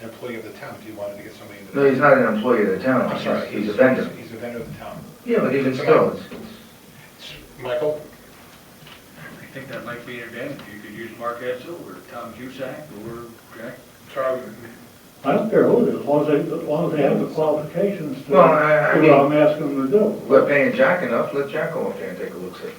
employee of the town, if you wanted to get somebody in the... No, he's not an employee of the town, I'm sorry. he's a vendor. He's a vendor of the town. Yeah, but even still, Michael? I think that might be an advantage. You could use Mark Edsel or Tom Cusack or Jack. Charlie? I don't care who it is, as long as they have the qualifications to do Well, I what mean- I'm asking them to do. we're paying Jack enough, let Jack go up there and take a look, see.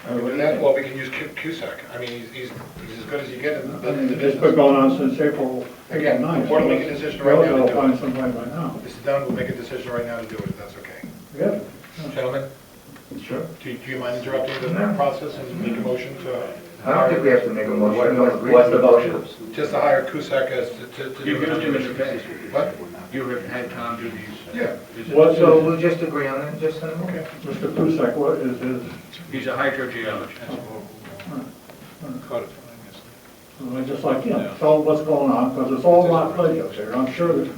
Well, we can use Cusack. I mean, he's as good as you get in the It's been business. going on since April 9th. Again, the board will make a decision right now to I'll do find it. somebody by now. This is done, we'll make a decision right now to do it, if that's okay. Yeah. Gentlemen, Sure. do you mind interrupting the No. process and make a motion to... I don't think we have to make a motion. We all agree. What's the motion? Just to hire Cusack as to do... You've used him in the past. What? You have had Tom do these. Yeah. What, So we'll just agree on that, just send him Okay. Mr. Cusack, what is his, He's a hydrogeologist. I just like, tell them what's going on, because it's all rock ledge up there. I'm sure that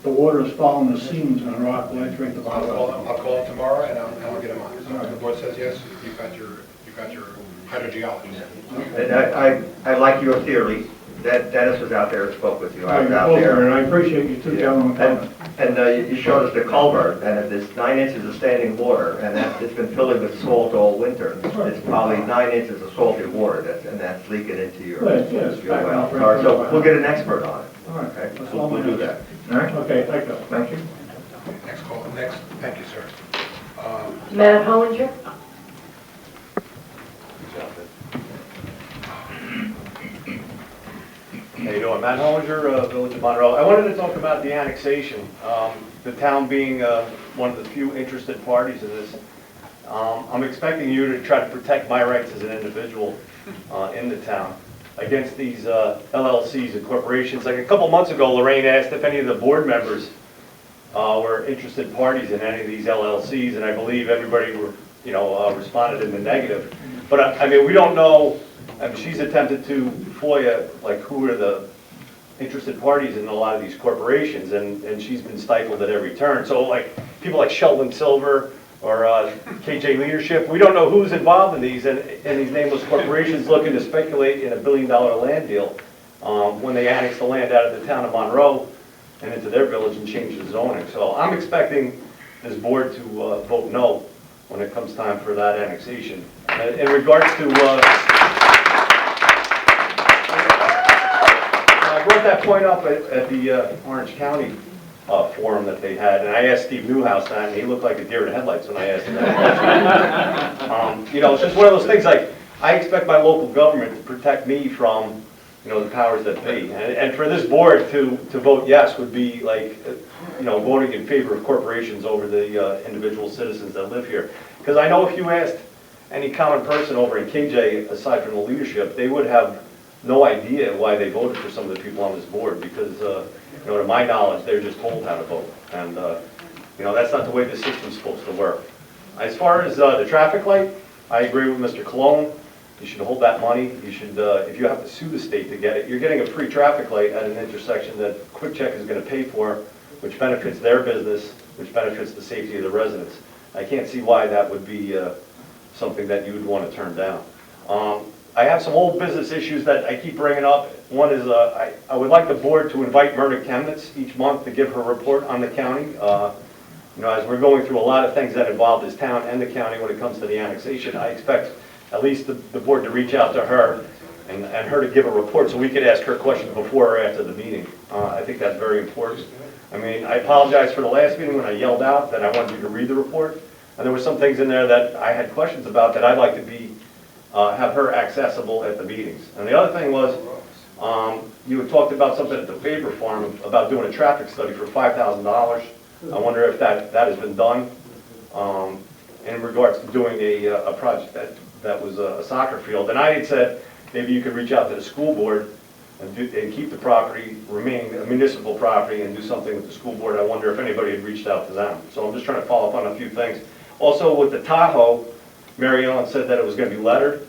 the water is following the seams in the rock ledge right at the bottom. I'll call him tomorrow and I'll get him on. If the board says yes, you've got your hydrogeologist. And I like your theory. Dennis was out there and spoke with you. I was out And there. I appreciate you two gentlemen coming. And you showed us the culvert, and if there's 9 inches of standing water, and it's been filling with salt all winter, it's probably 9 inches of salty water, and that's leaking into your Right, yes, your back well. up, right, All right, so right. we'll get an expert on it. All right. Okay, That's all we'll I'm do gonna that. All right, Okay, thank you. thank you. Next call, thank you, sir. Matt Hollinger? How you doing? Matt Hollinger, Village of Monroe. I wanted to talk about the annexation. The town being one of the few interested parties in this. I'm expecting you to try to protect my rights as an individual in the town against these LLCs and corporations. Like a couple months ago, Lorraine asked if any of the board members were interested parties in any of these LLCs, and I believe everybody responded in the negative. But I mean, we don't know. I mean, she's attempted to FOIA, like, who are the interested parties in a lot of these corporations, and she's been stifled at every turn. So, like, people like Sheldon Silver or KJ Leadership, we don't know who's involved in these, and these nameless corporations looking to speculate in a $1 billion land deal when they annex the land out of the town of Monroe and into their village and change the zoning. So I'm expecting this board to vote no when it comes time for that annexation. In regards to... I brought that point up at the Orange County forum that they had, and I asked Steve Newhouse that, and he looked like a deer in headlights when I asked him that question. It's just one of those things, like, I expect my local government to protect me from, the powers that be. And for this board to vote yes would be like, voting in favor of corporations over the individual citizens that live here. Because I know if you asked any common person over in KJ, aside from the leadership, they would have no idea why they voted for some of the people on this board, because, to my knowledge, they're just told how to vote. And, that's not the way the system's supposed to work. As far as the traffic light, I agree with Mr. Cologne. You should hold that money. You should, if you have to sue the state to get it, you're getting a free traffic light at an intersection that Quick Check is going to pay for, which benefits their business, which benefits the safety of the residents. I can't see why that would be something that you would want to turn down. I have some old business issues that I keep bringing up. One is I would like the board to invite Myrna Chemnitz each month to give her report on the county. You know, as we're going through a lot of things that involve this town and the county when it comes to the annexation, I expect at least the board to reach out to her and her to give a report so we could ask her questions before or after the meeting. I think that's very important. I mean, I apologize for the last meeting when I yelled out that I wanted you to read the report. And there were some things in there that I had questions about that I'd like to be have her accessible at the meetings. And the other thing was, you had talked about something at the Faber Farm about doing a traffic study for $5,000. I wonder if that has been done in regards to doing a project that was a soccer field. And I had said maybe you could reach out to the school board and keep the property remaining a municipal property and do something with the school board. I wonder if anybody had reached out to them. So I'm just trying to follow up on a few things. Also with the Tahoe, Mary Ellen said that it was going to be lettered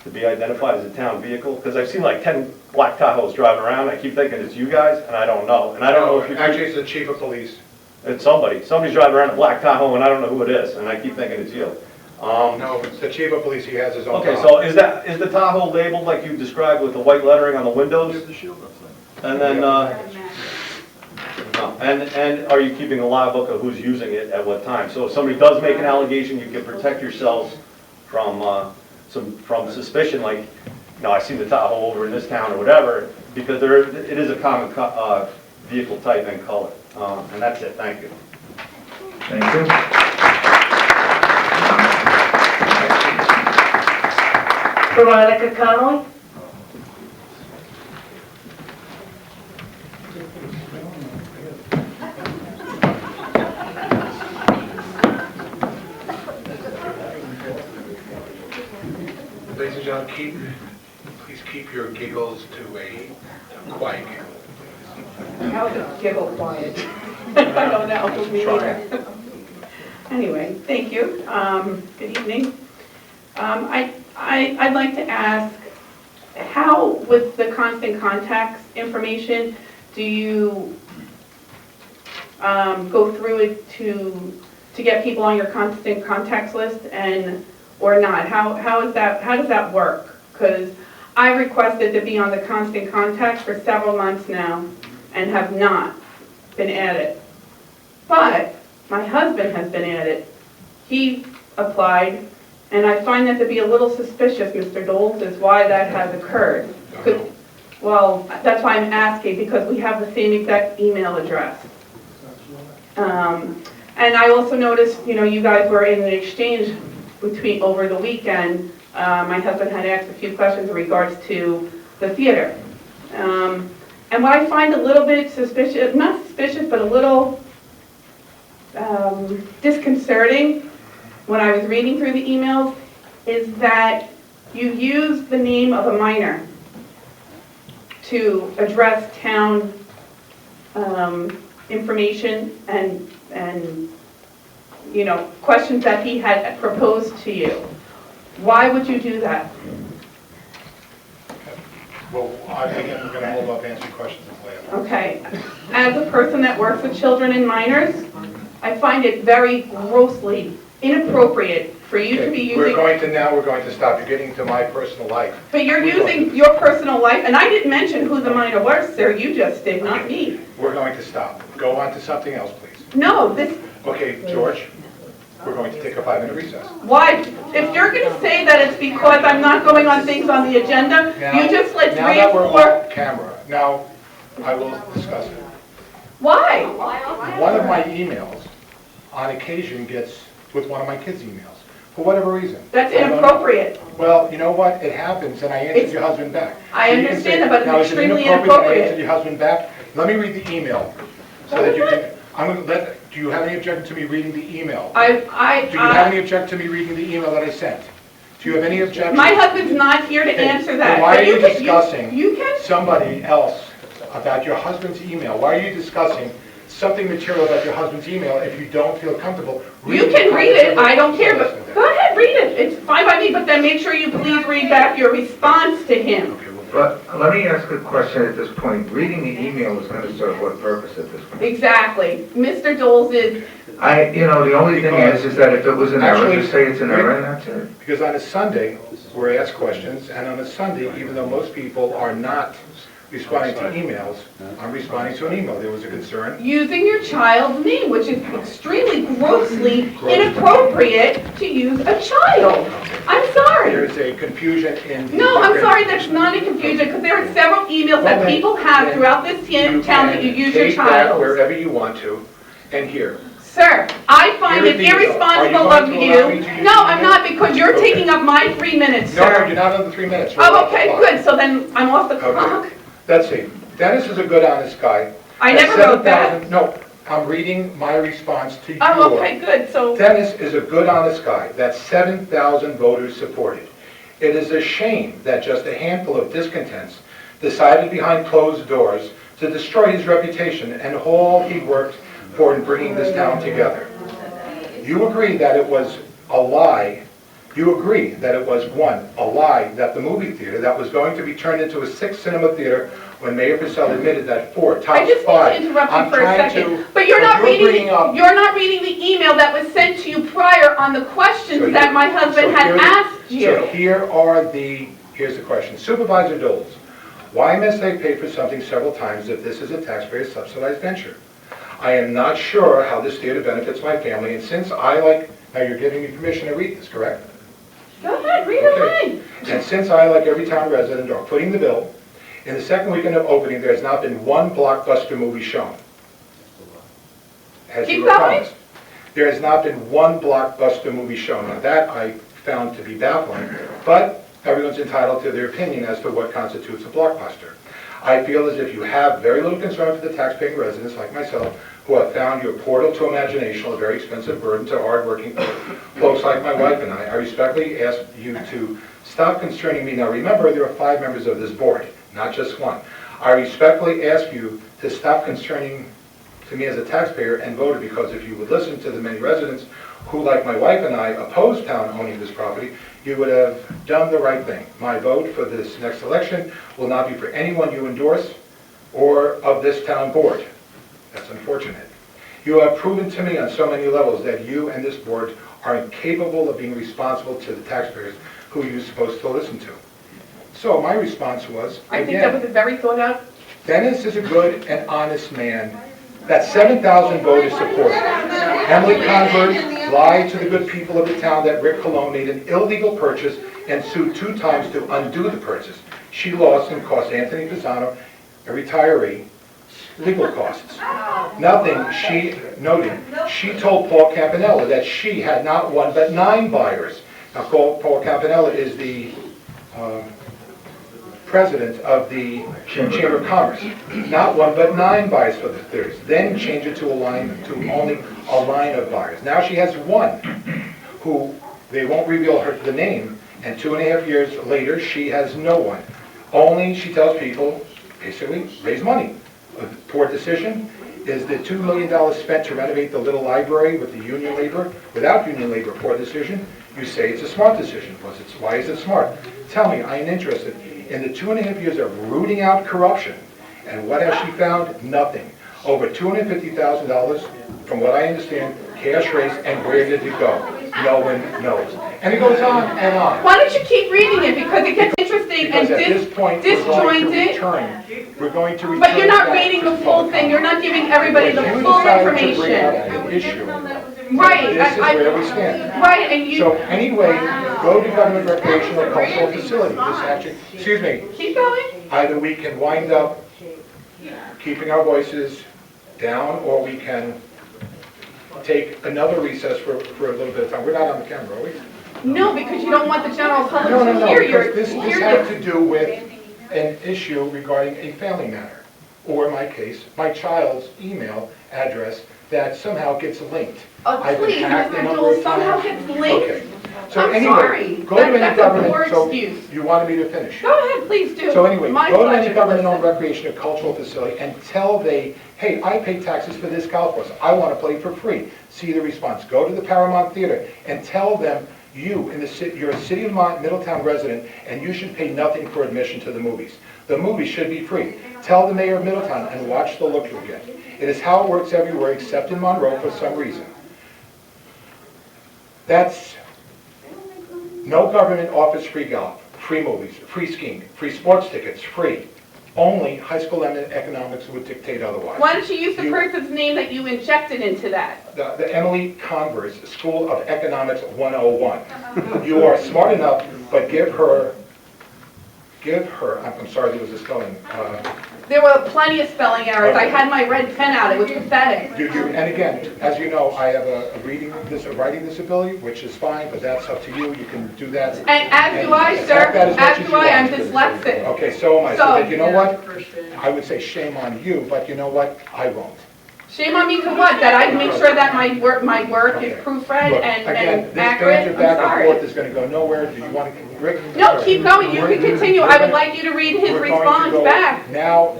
to be identified as a town vehicle, because I've seen like 10 black Tahoes driving around. I keep thinking it's you guys, and I don't know. And I don't know if you... Actually, it's the chief of police. It's somebody. Somebody's driving around a black Tahoe, and I don't know who it is, and I keep thinking it's you. No, it's the chief of police. He has his own Okay, Tahoe. so is the Tahoe labeled like you described with the white lettering on the windows? And then, and are you keeping a logbook of who's using it at what time? So if somebody does make an allegation, you can protect yourselves from suspicion, like, you know, I see the Tahoe over in this town or whatever, because it is a common vehicle type and color. And that's it. Thank you. Thank you. Veronica Connolly? Ladies and gentlemen, please keep your giggles to a quiet giggle. How's it giggle quiet? I don't know. Me neither. Anyway, thank you. Good evening. I'd like to ask, how, with the constant contacts information, do you go through it to get people on your constant contacts list, and or not? How does that work? Because I requested to be on the constant contacts for several months now and have not been added. But my husband has been added. He applied, and I find that to be a little suspicious, Mr. Doles, is why that has occurred. Well, that's why I'm asking, because we have the same exact email address. And I also noticed, you know, you guys were in an exchange over the weekend. My husband had asked a few questions in regards to the theater. And what I find a little bit suspicious, not suspicious, but a little disconcerting when I was reading through the emails, is that you use the name of a minor to address town information and you know, questions that he had proposed to you. Why would you do that? Well, I think I'm going to hold off answering questions later. Okay. As a person that works with children and minors, I find it very grossly inappropriate for you to be using... We're going to stop. You're getting into my personal life. But you're using your personal life, and I didn't mention who the minor was, sir. You just did, not me. We're going to stop. Go on to something else, please. No, this... Okay, George, we're going to take a 5-minute recess. Why? If you're going to say that it's because I'm not going on things on the agenda, you just let now 3 that or we're 4... on camera, now I will discuss it. Why? One of my emails, on occasion, gets with one of my kids' emails, for whatever reason. That's inappropriate. Well, you know what? It happens, and I answered your husband back. I So you can understand say, that, but it's now, is it extremely I inappropriate. answered your husband back? Let me read the email, so that you can... do you have any objection to me reading the email? Do you have any objection to me reading the email that I sent? Do you have any objection? My husband's not here to answer that. Then why but are you can- discussing you can... somebody else about your husband's email? Why are you discussing something material about your husband's email if you don't feel comfortable reading You can read it, I don't care, Listen but to go ahead, read it. It's fine by me, but then make sure you please read back your response to him. Okay, well, But let me ask a question at this point. Reading the email is going to serve what purpose at this point? Exactly. Mr. Doles is, The only thing is that if it was an error, Actually, just say it's an error and that's it. Because on a Sunday, we're asked questions, and on a Sunday, even though most people are not responding to emails, I'm responding to an email. There was a concern. using your child's name, which is extremely grossly inappropriate to use a child. I'm sorry. There's a confusion in the... No, I'm sorry, that's not a confusion, because there are several emails that people have throughout this town that you use your take that child. wherever you want to, and here. Sir, I find Here it are the- irresponsible are of you going to allow me you. to use No, the I'm email? not, because you're Okay. taking up my 3 minutes, No, sir. you're not on the 3 minutes. We're Oh, off the okay, clock. good, so then I'm off the clock. Okay. Let's see. Dennis is a good, honest guy. I At never wrote that. 7,000 No, I'm reading my response to Oh, your... okay, good, so, Dennis is a good, honest guy that 7,000 voters supported. It is a shame that just a handful of discontents decided behind closed doors to destroy his reputation and all he worked for in bringing this town together. You agree that it was a lie. You agree that it was, one, a lie that the movie theater that was going to be turned into a 6th cinema theater when Mayor Purcell admitted that 4, tops 5. I just need to interrupt you for a second. But you're not reading the email that was sent to you prior on the questions that my husband had asked you. So here's the question. Supervisor Doles, why must they pay for something several times if this is a taxpayer subsidized venture? I am not sure how this theater benefits my family, and since I now you're giving me permission to read this, correct? Go ahead, read it away. And since I, like every town resident, are footing the bill, in the second weekend of opening, there has not been one blockbuster movie shown. As you were promised. There has not been one blockbuster movie shown. Now that I found to be baffling, but everyone's entitled to their opinion as to what constitutes a blockbuster. I feel as if you have very little concern for the taxpaying residents like myself who have found your portal to imagination a very expensive burden to hardworking folks like my wife and I. I respectfully ask you to stop constraining me. Now remember, there are 5 members of this board, not just one. I respectfully ask you to stop constraining to me as a taxpayer and voter, because if you would listen to the many residents who, like my wife and I, oppose town owning this property, you would have done the right thing. My vote for this next election will not be for anyone you endorse or of this town board. That's unfortunate. You have proven to me on so many levels that you and this board are incapable of being responsible to the taxpayers who you're supposed to listen to. So my response was, I think that was a very thought out. Dennis is a good and honest man that 7,000 voters support. Emily Converse lied to the good people of the town that Rick Colon made an illegal purchase and sued 2 times to undo the purchase. She lost and cost Anthony Pisano, a retiree, legal costs. Nothing, she noted. She told Paul Campanella that she had not 1 but 9 buyers. Now Paul Campanella is the president of the Chamber of Commerce. Not 1 but 9 buyers for the theaters. Then change it to only a line of buyers. Now she has 1 who they won't reveal the name, and 2.5 years later she has no one. Only she tells people basically raise money. A poor decision is the $2 million spent to renovate the little library with the union labor. Without union labor, poor decision. You say it's a smart decision. Why is it smart? Tell me, I am interested. In the 2.5 years of rooting out corruption, and what has she found? Nothing. Over $250,000, from what I understand, cash raised, and where did it go? No one knows. And it goes on and on. Why don't you keep reading it, because it gets interesting Because and at this point, we're going to return. But you're not reading the full thing, you're not giving everybody the full information. Issue. Right. This is where we stand. Right, and you... So anyway, go to government recreational cultural facility. This actually, excuse me, Keep going. either we can wind up keeping our voices down, or we can take another recess for a little bit of time. We're not on the camera, are we? No, because you don't want the general public No, to hear your... because this had to do with an issue regarding a family matter, or in my case, my child's email address that somehow gets linked. Oh, I've been please, hacked a Mr. number Doles, of somehow times. gets linked? Okay. So I'm anyway, sorry. go to any That's a government, poor so excuse. you wanted me to finish. Go ahead, please do. So anyway, My go to any pleasure. government-owned recreational cultural facility and tell hey, I pay taxes for this golf course. I want to play for free. See the response. Go to the Paramount Theater and tell them You, you're a City of Middletown resident, and you should pay nothing for admission to the movies. The movies should be free. Tell the mayor of Middletown and watch the look you'll get. It is how it works everywhere except in Monroe for some reason. That's, no government offers free golf, free movies, free skiing, free sports tickets, free. Only high school economics would dictate otherwise. Why don't you use the person's name that you injected into that? The Emily Converse School of Economics 101. You are smart enough, but give her, I'm sorry, there was a spelling. There were plenty of spelling errors. I had my red pen out. It was pathetic. And again, as you know, I have a writing disability, which is fine, but that's up to you. You can do that. And as do I, sir. As do I. I'm dyslexic. Okay, so am I. So you know what? I would say shame on you, but you know what? I won't. Shame on me for what? That I make sure that my work is proofread Look, and again, accurate? this banter back I'm and sorry. forth is going to go nowhere. Do you want to? No, keep going. You can continue. I would like you to read his response back. Now.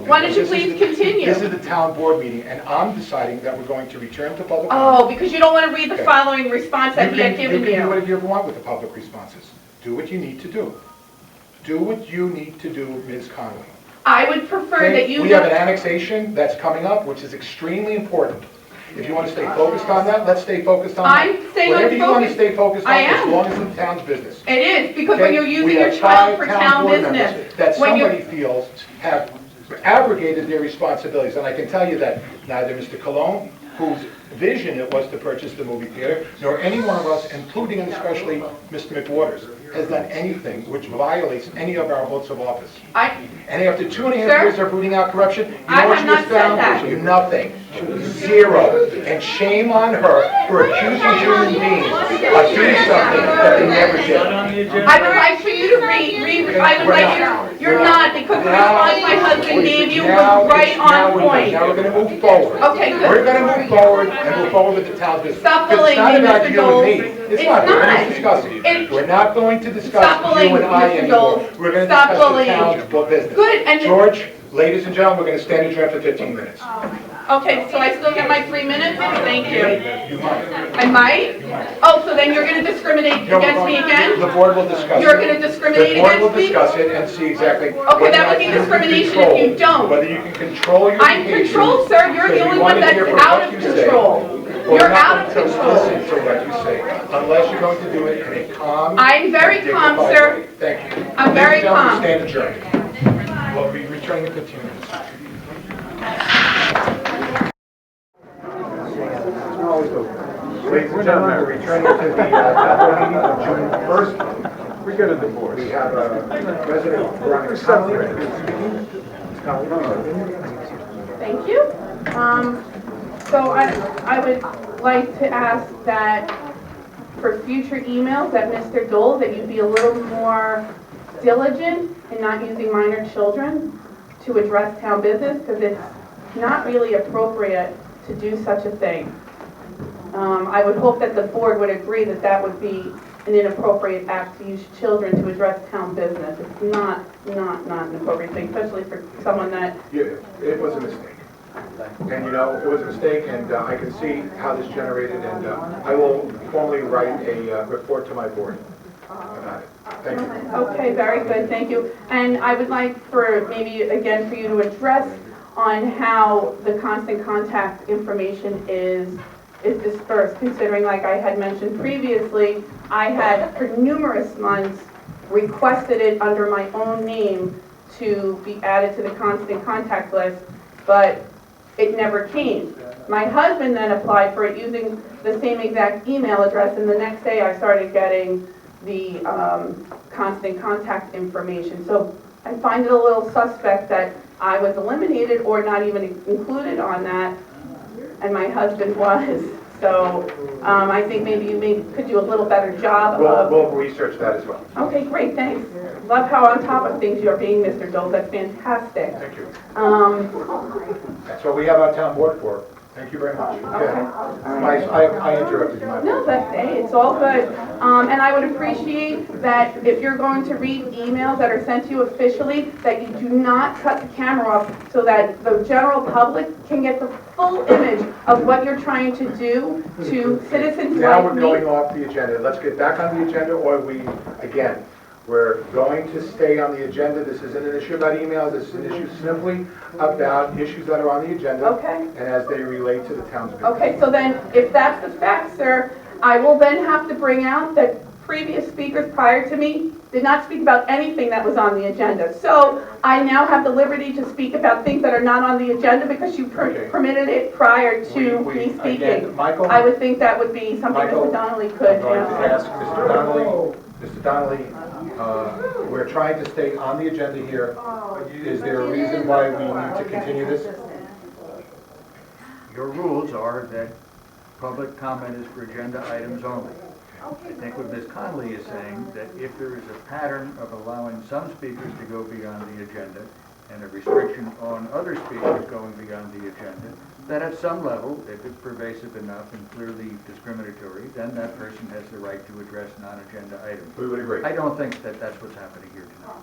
Why don't you please continue? This is the town board meeting, and I'm deciding that we're going to return to public. Oh, because you don't want to read the Okay. following response that he had given You can do you. whatever you want with the public responses. Do what you need to do. Do what you need to do, Ms. Conley. I would prefer that you... We have an annexation that's coming up, which is extremely important. If you want to stay focused on that, let's stay focused on that. I'm staying Whatever you want to unfocused. stay focused on, I as am. long as it's the town's business. It is, because Okay? when you're using We your have child for 5 town board members business, that when you're... somebody feels have abrogated their responsibilities. And I can tell you that neither Mr. Cologne, whose vision it was to purchase the movie theater, nor any one of us, including and especially Mr. McWaters, has done anything which violates any of our oaths of office. And after 2.5 years of rooting out corruption, you I know what have she has not said found? that. Nothing. Zero. And shame on her for accusing human beings of doing something that they never did. I would like for you to read, I would like you, you're not, because the response my husband gave you was right on point. Now we're going to move forward. Okay, good. We're going to move forward and move forward with the town's business. Stop Because bullying it's not me, about Mr. you and me. Doles. It's It's not. We're not. going to discuss it. We're not going to discuss Stop bullying, you and I Mr. anymore. Doles. We're going to Stop discuss the bullying. town's business. Good, and- George, ladies and gentlemen, we're going to stand adjourned for 15 minutes. Okay, so I still get my 3 minutes? Thank you. You might. I might? Oh, so then you're going to discriminate No, against me again? The board will discuss it. You're going to discriminate The board will against me? discuss it and see exactly. Okay, that would be discrimination if you don't. Whether you can control your I'm behavior. controlled, sir. You're the because we only want one to that's hear from out what of you say. control. Well, You're we're not out of going to control. listen to what you say, unless you're going to do it in a calm. I'm very and calm, dignified sir. way. Thank you. I'm very Ladies and calm. gentlemen, stand adjourned. We'll be returning in 15 minutes. Ladies and gentlemen, we're returning to the town meeting of June 1st. We got a divorce. We have a resident, Veronica Conley, speaking. Ms. Conley. Thank you. So I would like to ask that for future emails that Mr. Dole, that you be a little more diligent in not using minor children to address town business, because it's not really appropriate to do such a thing. I would hope that the board would agree that that would be an inappropriate act to use children to address town business. It's not an appropriate thing, especially for someone that... Yeah, it was a mistake. And you know, it was a mistake, and I can see how this generated, and I will formally write a report to my board about it. Thank you. Okay, very good, thank you. And I would like for, maybe again, for you to address on how the constant contact information is dispersed, considering, like I had mentioned previously, I had for numerous months requested it under my own name to be added to the constant contact list, but it never came. My husband then applied for it using the same exact email address, and the next day I started getting the constant contact information. So I find it a little suspect that I was eliminated or not even included on that, and my husband was. So I think maybe you could do a little better job of... We'll research that as well. Okay, great, thanks. Love how on top of things you're being, Mr. Dole. That's fantastic. Thank you. That's what we have our town board for. Thank you very much. Okay. I interrupted you. my No, but hey, it's all good. And I would appreciate that if you're going to read emails that are sent to you officially, that you do not cut the camera off so that the general public can get the full image of what you're trying to do to citizens Now like we're me. going off the agenda. Let's get back on the agenda, or we're going to stay on the agenda. This isn't an issue about emails, this is an issue simply about issues that are on the agenda. Okay. And as they relate to the town's business. Okay, so then, if that's the fact, sir, I will then have to bring out that previous speakers prior to me did not speak about anything that was on the agenda. So I now have the liberty to speak about things that are not on the agenda because you permitted it prior to me speaking. Again, Michael, I would think that would be something Michael, Mr. Donnelly could I'm going to answer. ask Mr. Donnelly, we're trying to stay on the agenda here. Is there a reason why we need to continue this? Your rules are that public comment is for agenda items only. I think what Ms. Connolly is saying, that if there is a pattern of allowing some speakers to go beyond the agenda and a restriction on other speakers going beyond the agenda, that at some level, if it's pervasive enough and clearly discriminatory, then that person has the right to address non-agenda items. We would agree. I don't think that that's what's happening here tonight.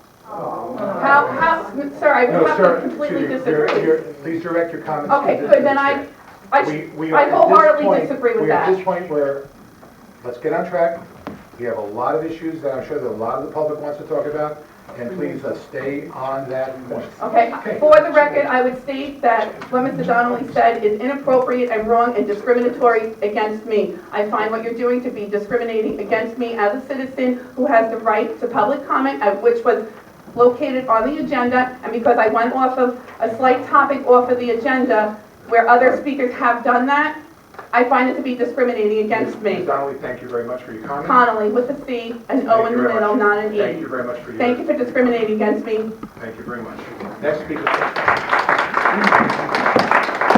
Sir, I would No, have sir, to completely excuse me. disagree. Please direct your comments. Okay, to good, then chair. I We are at this wholeheartedly point- disagree with We are at that. this point where, let's get on track. We have a lot of issues that I'm sure that a lot of the public wants to talk about, and please, let's stay on that point. Okay, for the record, I would state that what Mr. Donnelly said is inappropriate and wrong and discriminatory against me. I find what you're doing to be discriminating against me as a citizen who has the right to public comment, which was located on the agenda, and because I went off of a slight topic off of the agenda where other speakers have done that, I find it to be discriminating against Ms. me. Donnelly, thank you very much for your comments. Connolly with a C, an O in the middle, not an E. Thank you very much for your... Thank you for discriminating against me. Thank you very much. Next speaker.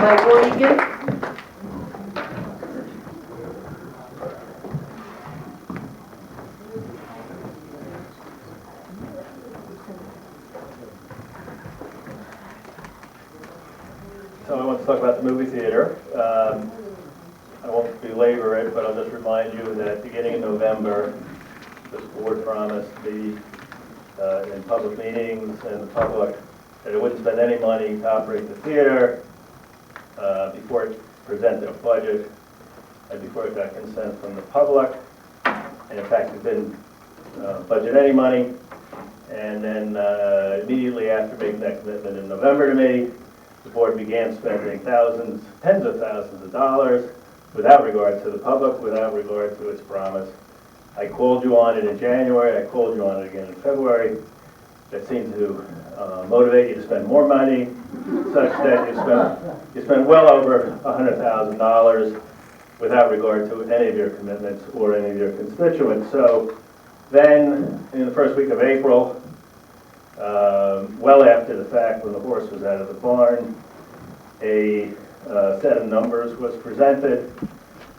Michael Egan. So I want to talk about the movie theater. I won't belabor it, but I'll just remind you that beginning in November, this board promised the, in public meetings and the public, that it wouldn't spend any money to operate the theater before it presented a budget and before it got consent from the public. And in fact, it didn't budget any money. And then immediately after making that commitment in November to me, the board began spending thousands, tens of thousands of dollars without regard to the public, without regard to its promise. I called you on it in January, I called you on it again in February. That seemed to motivate you to spend more money, such that you spent well over $100,000 without regard to any of your commitments or any of your constituents. So then, in the first week of April, well after the fact, when the horse was out of the barn, a set of numbers was presented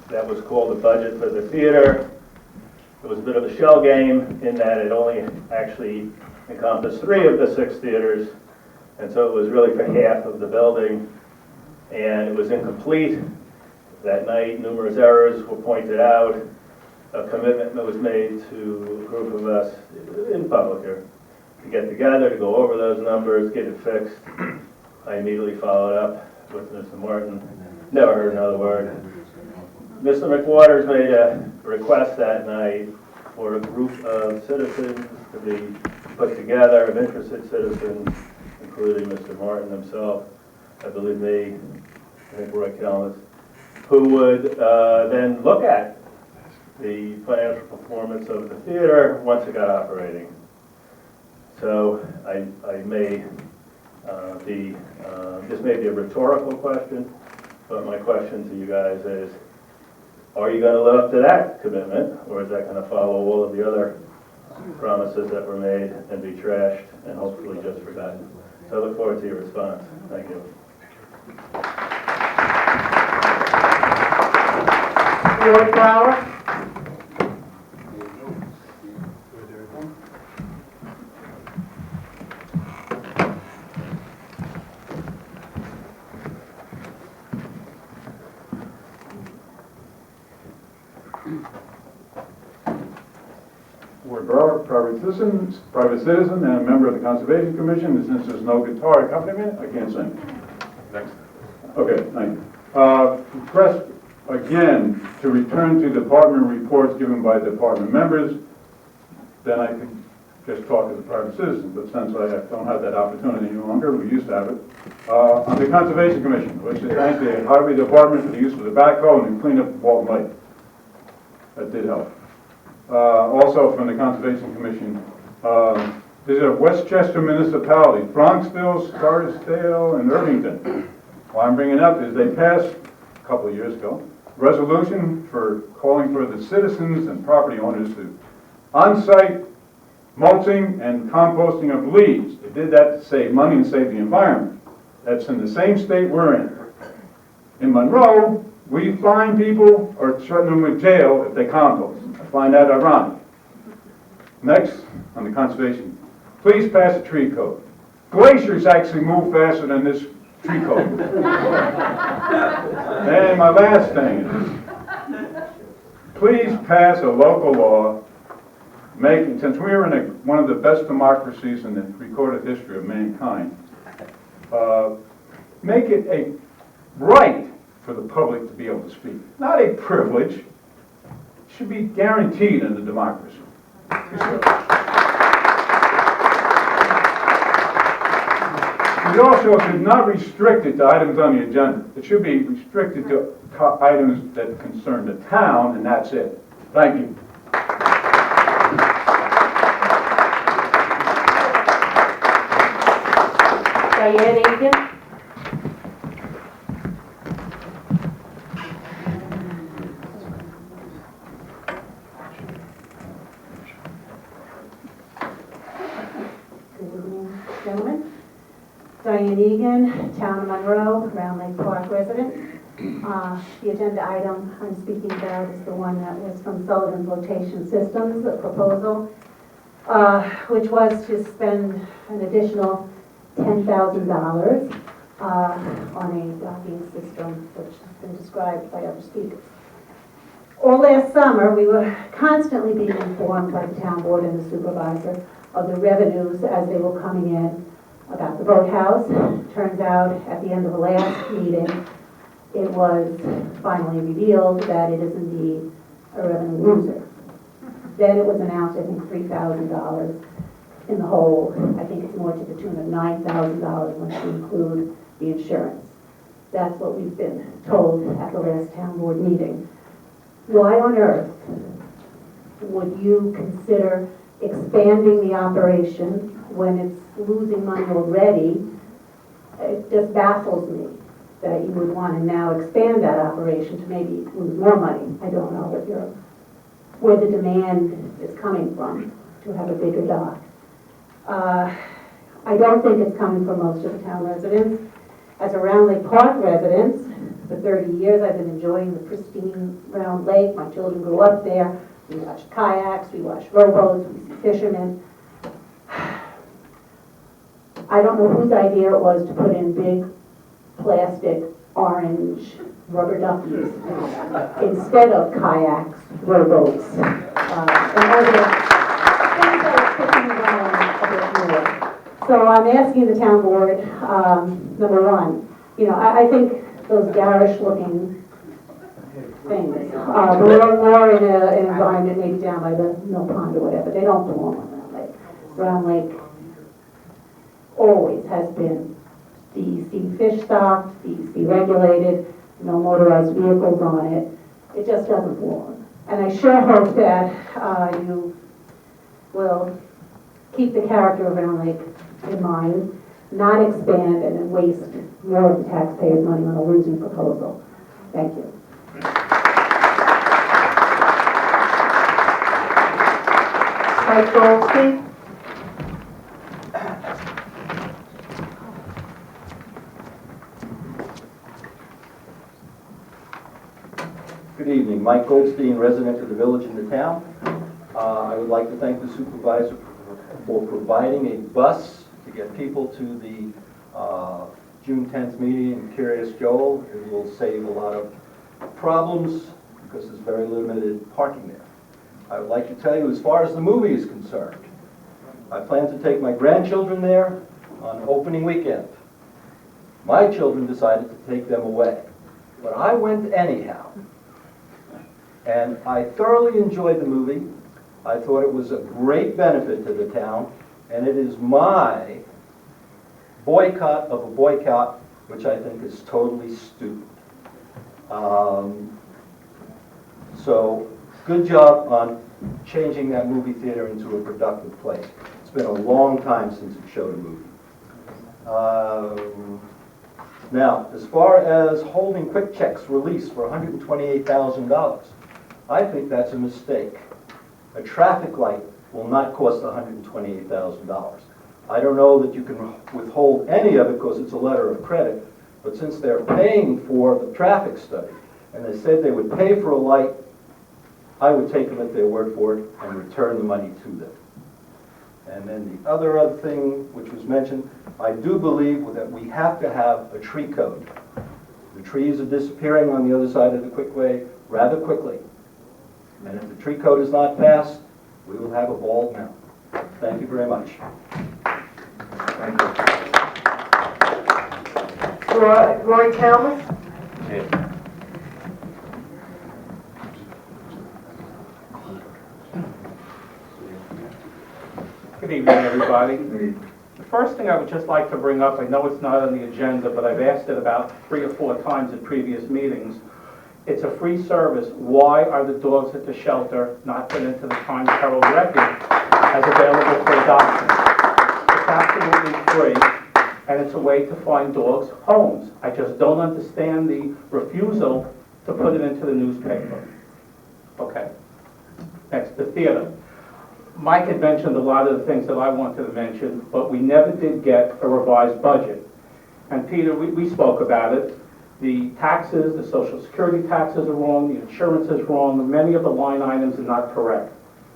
that was called the budget for the theater. It was a bit of a shell game in that it only actually encompassed 3 of the 6 theaters, and so it was really for half of the building, and it was incomplete. That night, numerous errors were pointed out. A commitment was made to a group of us in public here to get together, to go over those numbers, get it fixed. I immediately followed up with Mr. Martin. Never heard another word. Mr. McWaters made a request that night for a group of citizens to be put together, of interested citizens, including Mr. Martin himself, I believe me, I think Roy Kelmis, who would then look at the financial performance of the theater once it got operating. So I may be, this may be a rhetorical question, but my question to you guys is, are you going to live up to that commitment, or is that going to follow all of the other promises that were made and be trashed and hopefully just forgotten? So I look forward to your response. Thank you. George Brower? Ward Borough, private citizen, and a member of the Conservation Commission. And since there's no guitar accompaniment, I can't sing. Next. Okay, thank you. Request again to return to department reports given by department members. Then I could just talk as a private citizen, but since I don't have that opportunity any longer, we used to have it. On the Conservation Commission, I'd like to thank the Highway Department for the use of the backhoe and the cleanup of Walton Lake. That did help. Also from the Conservation Commission, these are Westchester municipalities, Bronxville, Scarsdale, and Irvington. What I'm bringing up is they passed a couple of years ago resolution for calling for the citizens and property owners to on-site mulching and composting of leaves. They did that to save money and save the environment. That's in the same state we're in. In Monroe, we fine people or threaten them with jail if they compost. I find that ironic. Next, on the conservation, please pass a tree code. Glaciers actually move faster than this tree code. And my last thing is, please pass a local law since we are in one of the best democracies in the recorded history of mankind, make it a right for the public to be able to speak, not a privilege. It should be guaranteed in a democracy. We also should not restrict it to items on the agenda. It should be restricted to items that concern the town, and that's it. Thank you. Diane Egan? Good evening, gentlemen. Diane Egan, Town of Monroe, Round Lake Park resident. The agenda item I'm speaking about is the one that was from Sullivan Flotation Systems, the proposal, which was to spend an additional $10,000 on a docking system, which has been described by other speakers. All last summer, we were constantly being informed by the town board and the supervisor of the revenues as they were coming in about the boathouse. Turns out, at the end of the last meeting, it was finally revealed that it is indeed a revenue loser. Then it was announced, I think, $3,000 in the whole. I think it's more to the tune of $9,000 once you include the insurance. That's what we've been told at the last town board meeting. Why on earth would you consider expanding the operation when it's losing money already? It just baffles me that you would want to now expand that operation to maybe lose more money. I don't know where the demand is coming from to have a bigger dock. I don't think it's coming from most of the town residents. As a Round Lake Park resident, for 30 years I've been enjoying the pristine Round Lake. My children grew up there. We watched kayaks, we watched rowboats, we see fishermen. I don't know whose idea it was to put in big plastic orange rubber duckies instead of kayaks, rowboats, and other things that are sticking around a bit more. So I'm asking the town board, number one, I think those garish-looking things belong more in an environment maybe down by the mill pond or whatever. They don't belong on Round Lake. Round Lake always has been DEC fish stocked, DEC regulated, no motorized vehicles on it. It just doesn't belong. And I sure hope that you will keep the character of Round Lake in mind, not expand and then waste more of the taxpayers' money on a losing proposal. Thank you. Mike Goldstein? Good evening, Mike Goldstein, resident of the village and the town. I would like to thank the supervisor for providing a bus to get people to the June 10th meeting in Curious Joel. It will save a lot of problems because there's very limited parking there. I would like to tell you, as far as the movie is concerned, I plan to take my grandchildren there on opening weekend. My children decided to take them away, but I went anyhow. And I thoroughly enjoyed the movie. I thought it was a great benefit to the town, and it is my boycott of a boycott, which I think is totally stupid. So, good job on changing that movie theater into a productive place. It's been a long time since it showed a movie. Now, as far as holding quick checks released for $128,000, I think that's a mistake. A traffic light will not cost $128,000. I don't know that you can withhold any of it because it's a letter of credit, but since they're paying for the traffic study, and they said they would pay for a light, I would take them at their word for it and return the money to them. And then the other thing which was mentioned, I do believe that we have to have a tree code. The trees are disappearing on the other side of the Quickway rather quickly. And if the tree code is not passed, we will have a bald mountain. Thank you very much. Thank you. Roy Thomas? Good evening, everybody. The first thing I would just like to bring up, I know it's not on the agenda, but I've asked it about 3 or 4 times at previous meetings. It's a free service. Why are the dogs at the shelter not put into the Times Herald record as available for adoption? It's absolutely free, and it's a way to find dogs homes. I just don't understand the refusal to put it into the newspaper. Okay. Next, the theater. Mike had mentioned a lot of the things that I wanted to mention, but we never did get a revised budget. And Peter, we spoke about it. The taxes, the Social Security taxes are wrong, the insurance is wrong, many of the line items are not correct.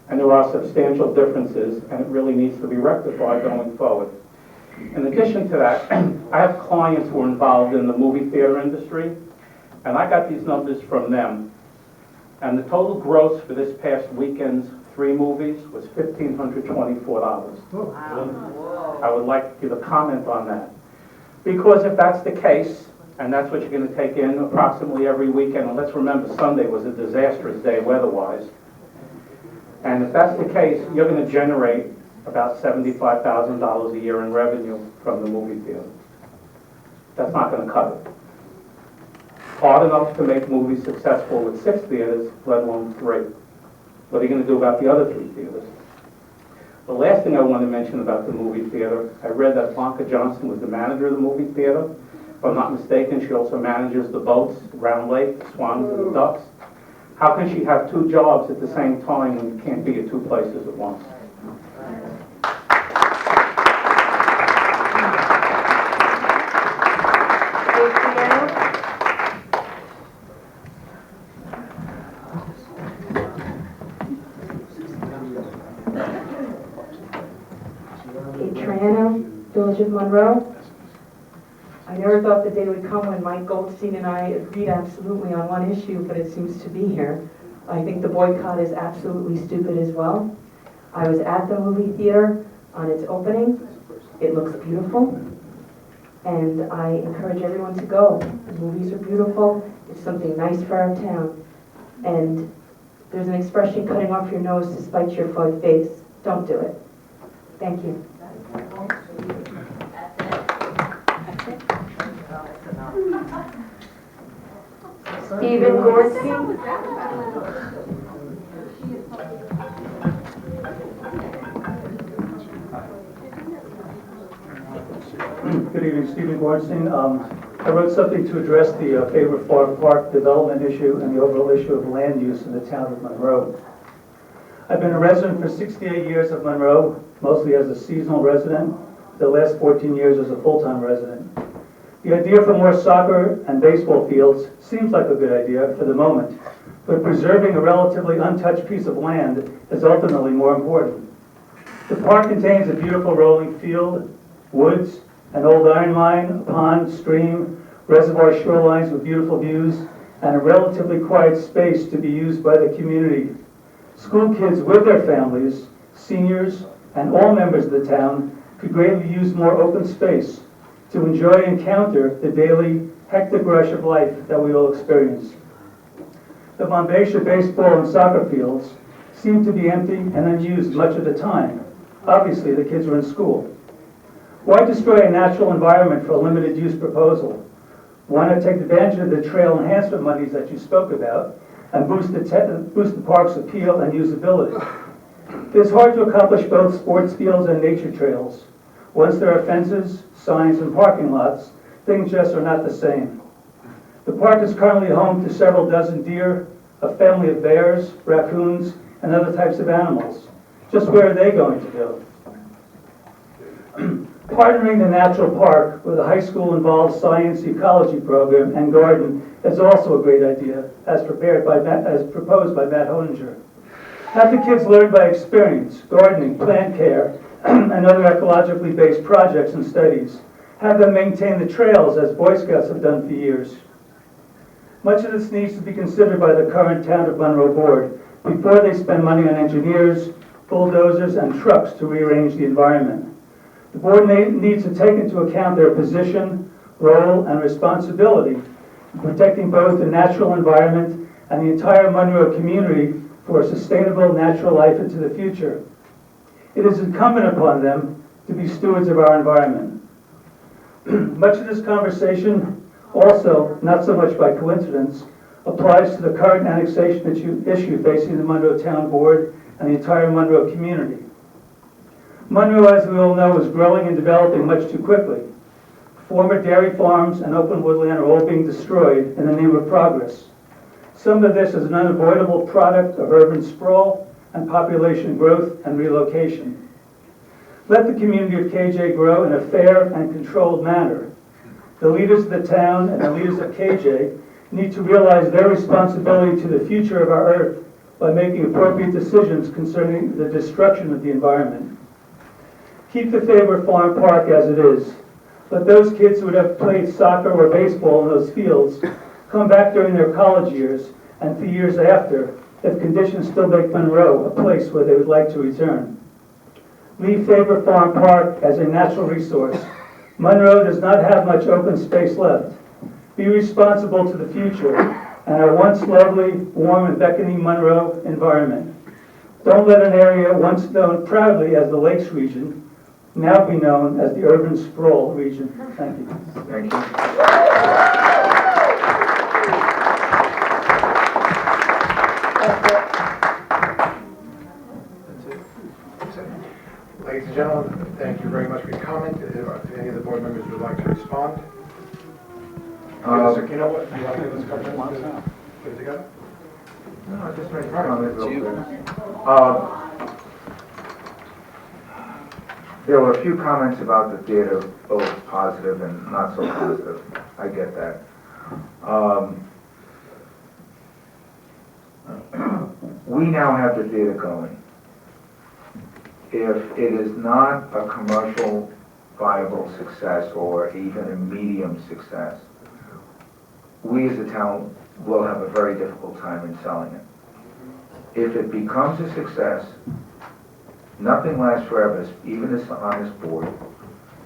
And there are substantial differences, and it really needs to be rectified going forward. In addition to that, I have clients who are involved in the movie theater industry, and I got these numbers from them. And the total gross for this past weekend's 3 movies was $1,524. Wow. I would like to give a comment on that. Because if that's the case, and that's what you're going to take in approximately every weekend, and let's remember Sunday was a disastrous day weather-wise, and if that's the case, you're going to generate about $75,000 a year in revenue from the movie theater. That's not going to cut it. Hard enough to make movies successful with 6 theaters, let alone 3. What are you going to do about the other 3 theaters? The last thing I want to mention about the movie theater, I read that Blanca Johnson was the manager of the movie theater. If I'm not mistaken, she also manages the boats, Round Lake, the Swans, and the Ducks. How can she have 2 jobs at the same time when you can't be at 2 places at once? Village of Monroe. I never thought the day would come when Mike Goldstein and I agreed absolutely on one issue, but it seems to be here. I think the boycott is absolutely stupid as well. I was at the movie theater on its opening. It looks beautiful, and I encourage everyone to go. The movies are beautiful. It's something nice for our town. And there's an expression, cutting off your nose to spite your face. Don't do it. Thank you. Stephen Gorski. Good evening, Stephen Gorstein. I wrote something to address the favorite farm park development issue and the overall issue of land use in the town of Monroe. I've been a resident for 68 years of Monroe, mostly as a seasonal resident, the last 14 years as a full-time resident. The idea for more soccer and baseball fields seems like a good idea for the moment, but preserving a relatively untouched piece of land is ultimately more important. The park contains a beautiful rolling field, woods, an old iron line, a pond, stream, reservoir shorelines with beautiful views, and a relatively quiet space to be used by the community. School kids with their families, seniors, and all members of the town could greatly use more open space to enjoy and encounter the daily hectic rush of life that we all experience. The Monbassia baseball and soccer fields seem to be empty and unused much of the time. Obviously, the kids are in school. Why destroy a natural environment for a limited use proposal? Why not take advantage of the trail enhancement monies that you spoke about and boost the park's appeal and usability? It is hard to accomplish both sports fields and nature trails. Once there are fences, signs, and parking lots, things just are not the same. The park is currently home to several dozen deer, a family of bears, raccoons, and other types of animals. Just where are they going to go? Partnering the natural park with a high school-involved science ecology program and garden is also a great idea, as proposed by Matt Honinger. Have the kids learn by experience, gardening, plant care, and other ecologically based projects and studies. Have them maintain the trails as Boy Scouts have done for years. Much of this needs to be considered by the current Town of Monroe Board before they spend money on engineers, bulldozers, and trucks to rearrange the environment. The board needs to take into account their position, role, and responsibility in protecting both the natural environment and the entire Monroe community for sustainable natural life into the future. It is incumbent upon them to be stewards of our environment. Much of this conversation also, not so much by coincidence, applies to the current annexation issue facing the Monroe Town Board and the entire Monroe community. Monroe, as we all know, is growing and developing much too quickly. Former dairy farms and open woodland are all being destroyed in the name of progress. Some of this is an unavoidable product of urban sprawl and population growth and relocation. Let the community of KJ grow in a fair and controlled manner. The leaders of the town and the leaders of KJ need to realize their responsibility to the future of our earth by making appropriate decisions concerning the destruction of the environment. Keep the favorite farm park as it is. Let those kids who would have played soccer or baseball in those fields come back during their college years and for years after, if conditions still make Monroe a place where they would like to return. Leave Favorite Farm Park as a natural resource. Monroe does not have much open space left. Be responsible to the future and our once lovely, warm, and beckoning Monroe environment. Don't let an area once known proudly as the Lakes region now be known as the urban sprawl region. Thank you. Thank you. Ladies and gentlemen, thank you very much for your comment. If any of the board members would like to respond. You know what? You want to give us a couple minutes to put it together? No, I just made a comment real quick. There were a few comments about the theater, both positive and not so positive. I get that. We now have the theater going. If it is not a commercial viable success or even a medium success, we as a town will have a very difficult time in selling it. If it becomes a success, nothing lasts forever, even on this board,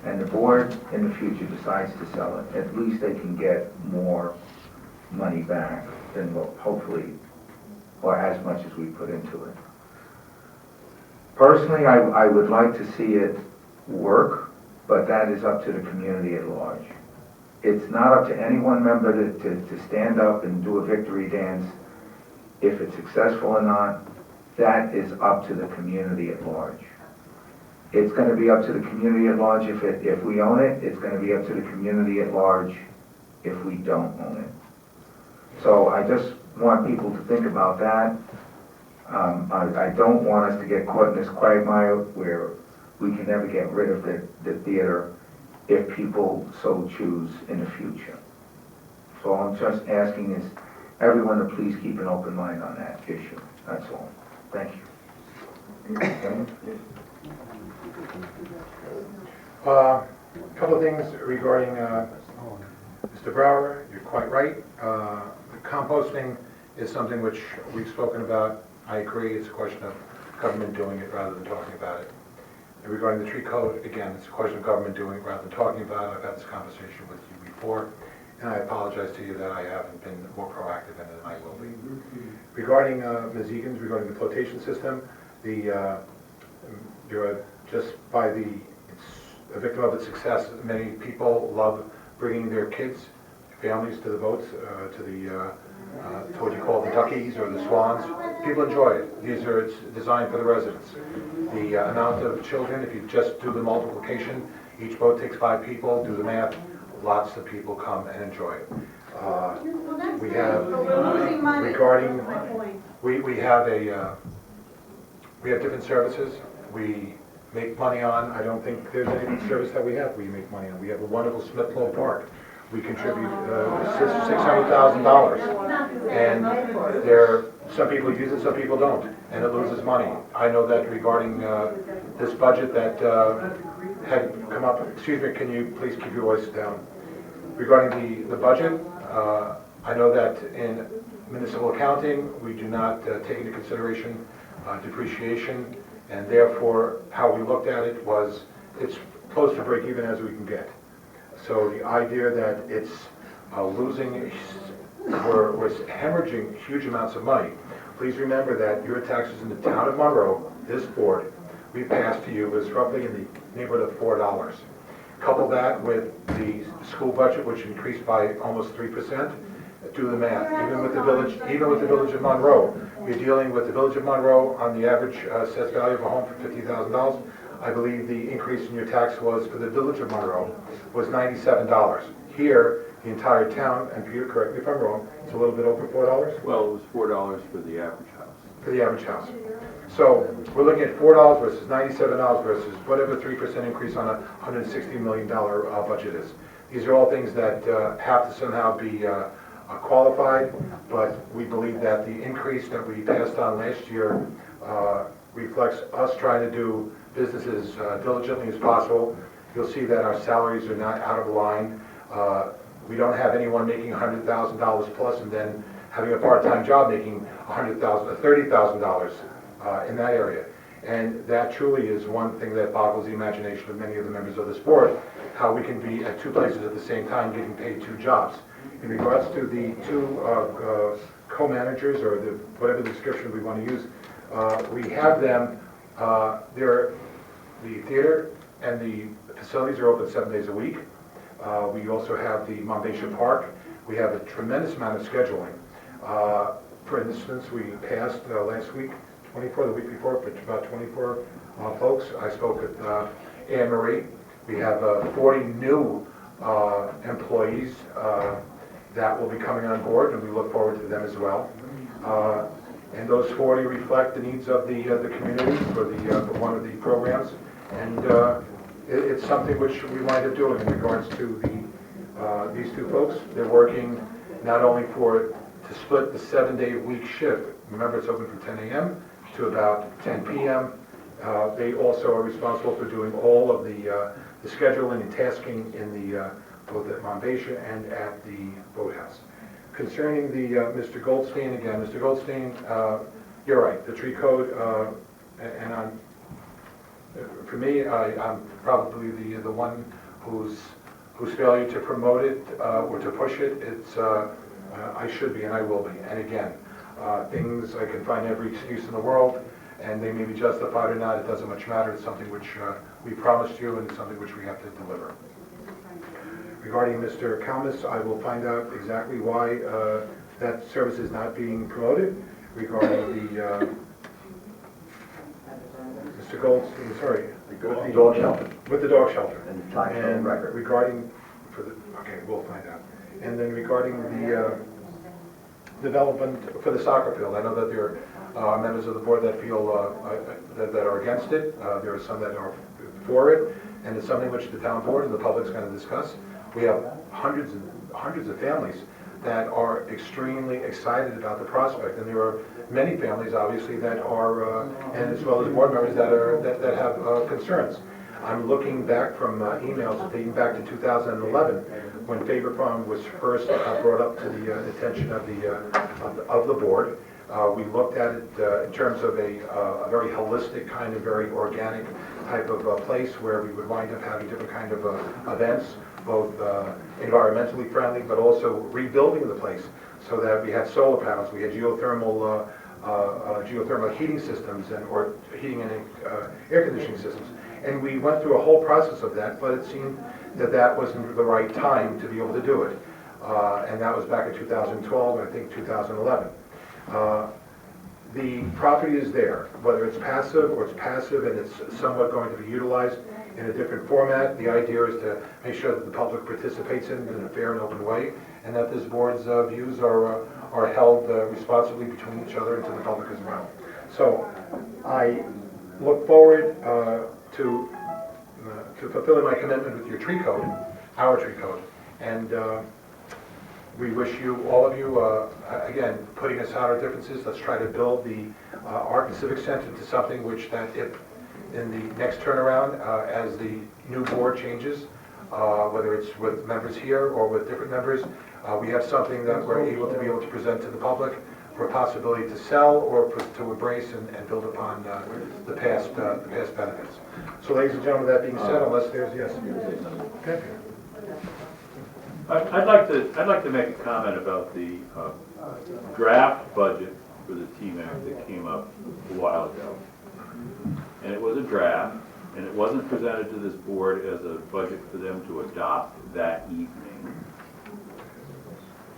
and the board in the future decides to sell it, at least they can get more money back than what hopefully, or as much as we put into it. Personally, I would like to see it work, but that is up to the community at large. It's not up to any one member to stand up and do a victory dance. If it's successful or not, that is up to the community at large. It's going to be up to the community at large if we own it. It's going to be up to the community at large if we don't own it. So I just want people to think about that. I don't want us to get caught in this quagmire where we can never get rid of the theater if people so choose in the future. So I'm just asking is everyone to please keep an open mind on that issue. That's all. Thank you. A couple of things regarding Mr. Brower. You're quite right. The composting is something which we've spoken about I agree, it's a question of government doing it rather than talking about it. And regarding the tree code, again, it's a question of government doing it rather than talking about it. I've had this conversation with you before, and I apologize to you that I haven't been more proactive in it than I will be. Regarding Ms. Egan's, regarding the flotation system, you're just by it's a victim of its success. Many people love bringing their kids, families to the boats, to what you call the duckies or the swans. People enjoy it. It's designed for the residents. The amount of children, if you just do the multiplication, each boat takes 5 people, do the math, lots of people come and enjoy it. We have, regarding, we have different services we make money on. I don't think there's any service that we make money on. We have a wonderful Smith Low Park. We contribute $600,000, and some people use it, some people don't, and it loses money. I know that regarding this budget that had come up, excuse me, can you please keep your voice down? Regarding the budget, I know that in municipal accounting, we do not take into consideration depreciation, and therefore, how we looked at it was, it's close to break even as we can get. So the idea that it's losing, we're hemorrhaging huge amounts of money. Please remember that your taxes in the town of Monroe, this board, we passed to you is roughly in the neighborhood of $4. Couple that with the school budget, which increased by almost 3%. Do the math. Even with the village of Monroe, you're dealing with the village of Monroe on the average assessed value of a home for $50,000. I believe the increase in your tax was for the village of Monroe was $97. Here, the entire town, and Peter, correct me if I'm wrong, it's a little bit over $4? Well, it was $4 for the average house. For the average house. So we're looking at $4 versus $97 versus whatever 3% increase on a $160 million budget is. These are all things that have to somehow be qualified, but we believe that the increase that we passed on last year reflects us trying to do business as diligently as possible. You'll see that our salaries are not out of line. We don't have anyone making $100,000 plus and then having a part-time job making $30,000 in that area. And that truly is one thing that boggles the imagination of many of the members of this board, how we can be at 2 places at the same time getting paid 2 jobs. In regards to the 2 co-managers, or whatever the description we want to use, we have them, the theater and the facilities are open 7 days a week. We also have the Monbassia Park. We have a tremendous amount of scheduling. For instance, we passed last week, 24, the week before, but about 24 folks. I spoke with Anne Marie. We have 40 new employees that will be coming on board, and we look forward to them as well. And those 40 reflect the needs of the community for one of the programs, and it's something which we wind up doing in regards to these 2 folks. They're working not only to split the 7-day-a-week shift. Remember, it's open from 10 a.m. to about 10 p.m. They also are responsible for doing all of the scheduling and tasking in both at Monbassia and at the boathouse. Concerning Mr. Goldstein, again, Mr. Goldstein, you're right, the tree code, and for me, I'm probably the one whose failure to promote it or to push it, I should be and I will be. And again, things, I can find every excuse in the world, and they may be justified or not, it doesn't much matter. It's something which we promised you, and it's something which we have to deliver. Regarding Mr. Kalmus, I will find out exactly why that service is not being promoted. Regarding Mr. Goldstein, sorry. With the dog shelter. With the dog shelter. And time record. Regarding, okay, we'll find out. And then regarding the development for the soccer field, I know that there are members of the board that feel that are against it. There are some that are for it, and it's something which the town board and the public's going to discuss. We have hundreds of families that are extremely excited about the prospect, and there are many families, obviously, that are, and as well as board members that have concerns. I'm looking back from emails dating back to 2011, when Faber Farm was first brought up to the attention of the board. We looked at it in terms of a very holistic, kind of very organic type of place where we would wind up having different kind of events, both environmentally friendly, but also rebuilding the place so that we had solar panels, we had geothermal heating systems or heating and air conditioning systems. And we went through a whole process of that, but it seemed that that wasn't the right time to be able to do it. And that was back in 2012 and I think 2011. The property is there, whether it's passive or it's passive and it's somewhat going to be utilized in a different format. The idea is to make sure that the public participates in a fair and open way, and that this board's views are held responsibly between each other and to the public as well. So I look forward to fulfilling my commitment with your tree code, our tree code, and we wish you, all of you, again, putting aside our differences, let's try to build the Art and Civic Center into something which that if in the next turnaround, as the new board changes, whether it's with members here or with different members, we have something that we're able to present to the public for a possibility to sell or to embrace and build upon the past benefits. So ladies and gentlemen, that being said, unless there's, yes. Okay. I'd like to make a comment about the draft budget for the TMAC that came up a while ago. And it was a draft, and it wasn't presented to this board as a budget for them to adopt that evening.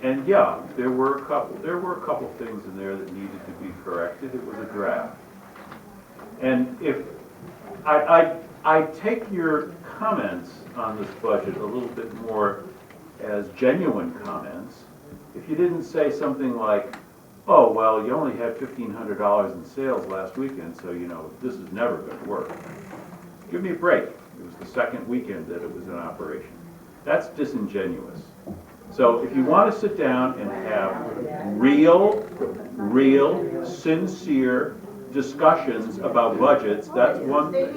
And yeah, there were a couple things in there that needed to be corrected. It was a draft. And if I take your comments on this budget a little bit more as genuine comments, if you didn't say something like, oh, well, you only had $1,500 in sales last weekend, so, you know, this is never going to work. Give me a break. It was the second weekend that it was in operation. That's disingenuous. So if you want to sit down and have real, sincere discussions about budgets, that's one thing.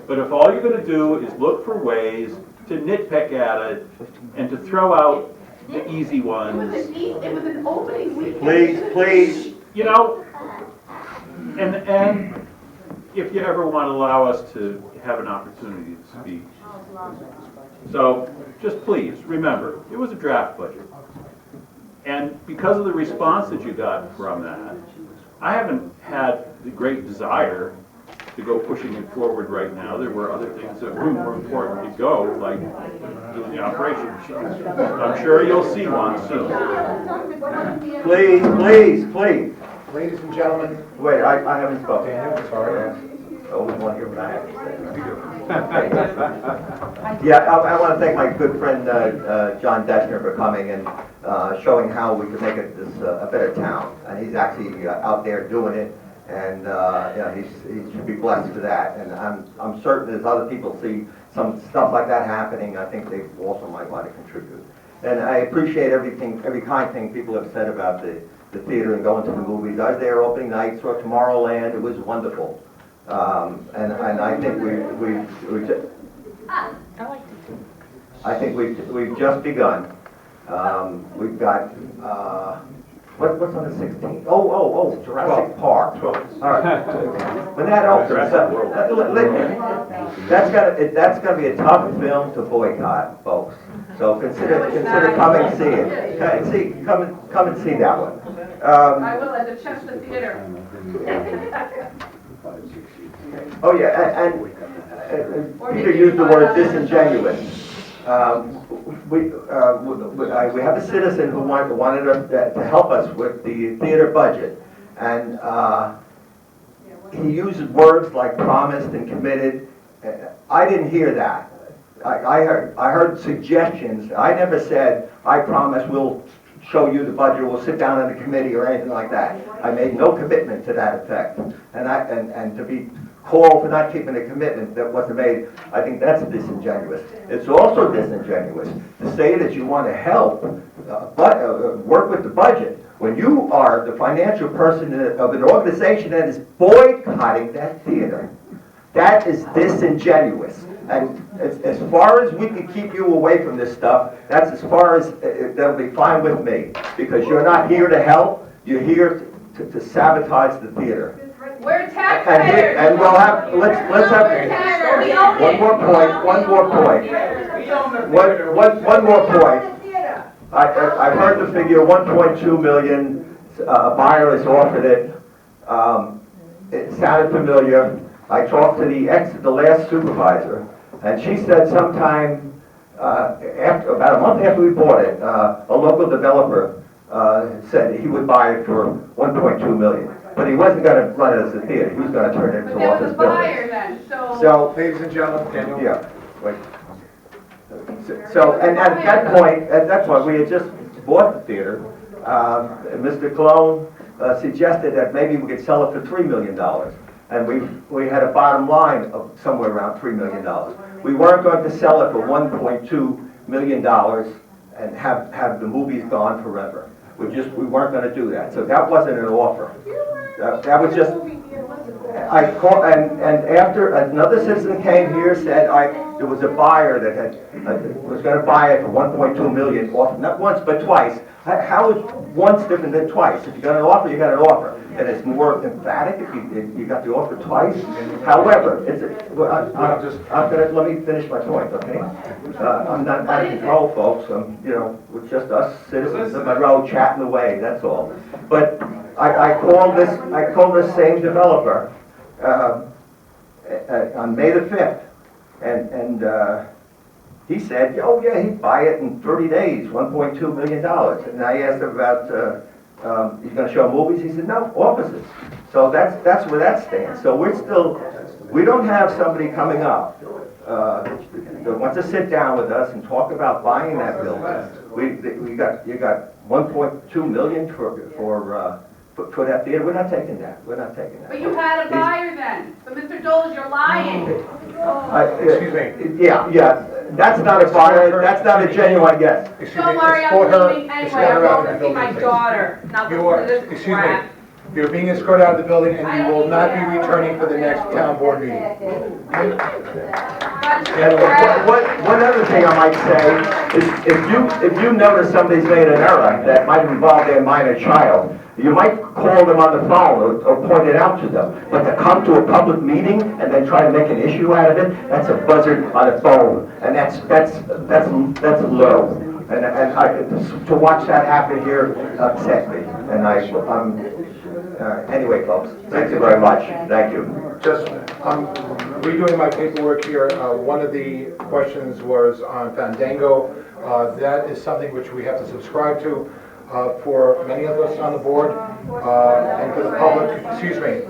But if all you're going to do is look for ways to nitpick at it and to throw out the easy ones. It was an opening weekend. Please. You know, and if you ever want to allow us to have an opportunity to speak. So just please remember, it was a draft budget. And because of the response that you got from that, I haven't had the great desire to go pushing it forward right now. There were other things that were more important to go, like doing the operation. I'm sure you'll see one soon. Please. Ladies and gentlemen. Wait, I haven't spoken. Sorry. I always want to hear what I have to say. Yeah, I want to thank my good friend John Deschner for coming and showing how we can make this a better town. And he's actually out there doing it. And he should be blessed for that. And I'm certain as other people see some stuff like that happening, I think they also might want to contribute. And I appreciate every kind thing people have said about the theater and going to the movies. I was there opening night, saw Tomorrowland. It was wonderful. And I think we've just begun. We've got. What's on the 16th? Oh, Jurassic Park. 12. All right. When that opens, that's gonna be a tough film to boycott, folks. So consider coming and see it. Come and see that one. I will at the Chester Theater. Oh yeah, and Peter used the word disingenuous. We have a citizen who wanted us to help us with the theater budget, and he used words like promised and committed. I didn't hear that. I heard suggestions. I never said, I promise we'll show you the budget, we'll sit down in a committee or anything like that. I made no commitment to that effect. And to be called for not keeping a commitment that wasn't made, I think that's disingenuous. It's also disingenuous to say that you want to help work with the budget when you are the financial person of an organization that is boycotting that theater. That is disingenuous. And as far as we can keep you away from this stuff, that's as far as that'll be fine with me. Because you're not here to help, you're here to sabotage the theater. We're taxpayers. And we'll have, let's have, We own it. one more point. One more point. I've heard the figure, 1.2 million, a buyer has offered it. It sounded familiar. I talked to the last supervisor, and she said sometime, about a month after we bought it, a local developer said he would buy it for 1.2 million. But he wasn't going to run it as a theater, he was going to turn it into office buildings. Then, So, Ladies and gentlemen, Daniel. yeah, wait. So, and at that point, we had just bought the theater. Mr. Cologne suggested that maybe we could sell it for $3 million. And we had a bottom line of somewhere around $3 million. We weren't going to sell it for $1.2 million and have the movies gone forever. We weren't going to do that. So that wasn't an offer. That was just, I called, and after another citizen came here, said there was a buyer that was going to buy it for 1.2 million, off, not once but twice. How is once different than twice? If you got an offer, you got an offer, and it's more emphatic if you got the offer twice. However, let me finish my point, okay? I'm not out of control, folks. It's just us citizens of Monroe chatting away. That's all. But I called this same developer on May the 5th, and he said, oh yeah, he'd buy it in 30 days, $1.2 million. And I asked him about, he's going to show movies? He said, no, offices. So that's where that stands. So we don't have somebody coming up that wants to sit down with us and talk about buying that building. You got 1.2 million for that theater. We're not taking that. But you had a buyer then. So Mr. Doles, you're lying. Excuse me. Yeah. That's not a buyer. That's not a genuine yes. Don't worry, I'm leaving anyway. I'm going to see my daughter. Not listen to this crap. You're being escorted out of the building, and you will not be returning for the next town board meeting. And one other thing I might say is if you notice somebody's made an error that might involve their minor child, you might call them on the phone or point it out to them. But to come to a public meeting and then try to make an issue out of it, that's a buzzard on a phone, and that's low. And to watch that happen here upset me. And anyway, folks, thank you very much. Thank you. Just, redoing my paperwork here, one of the questions was on Fandango. That is something which we have to subscribe to for many of us on the board, and for the public. Excuse me.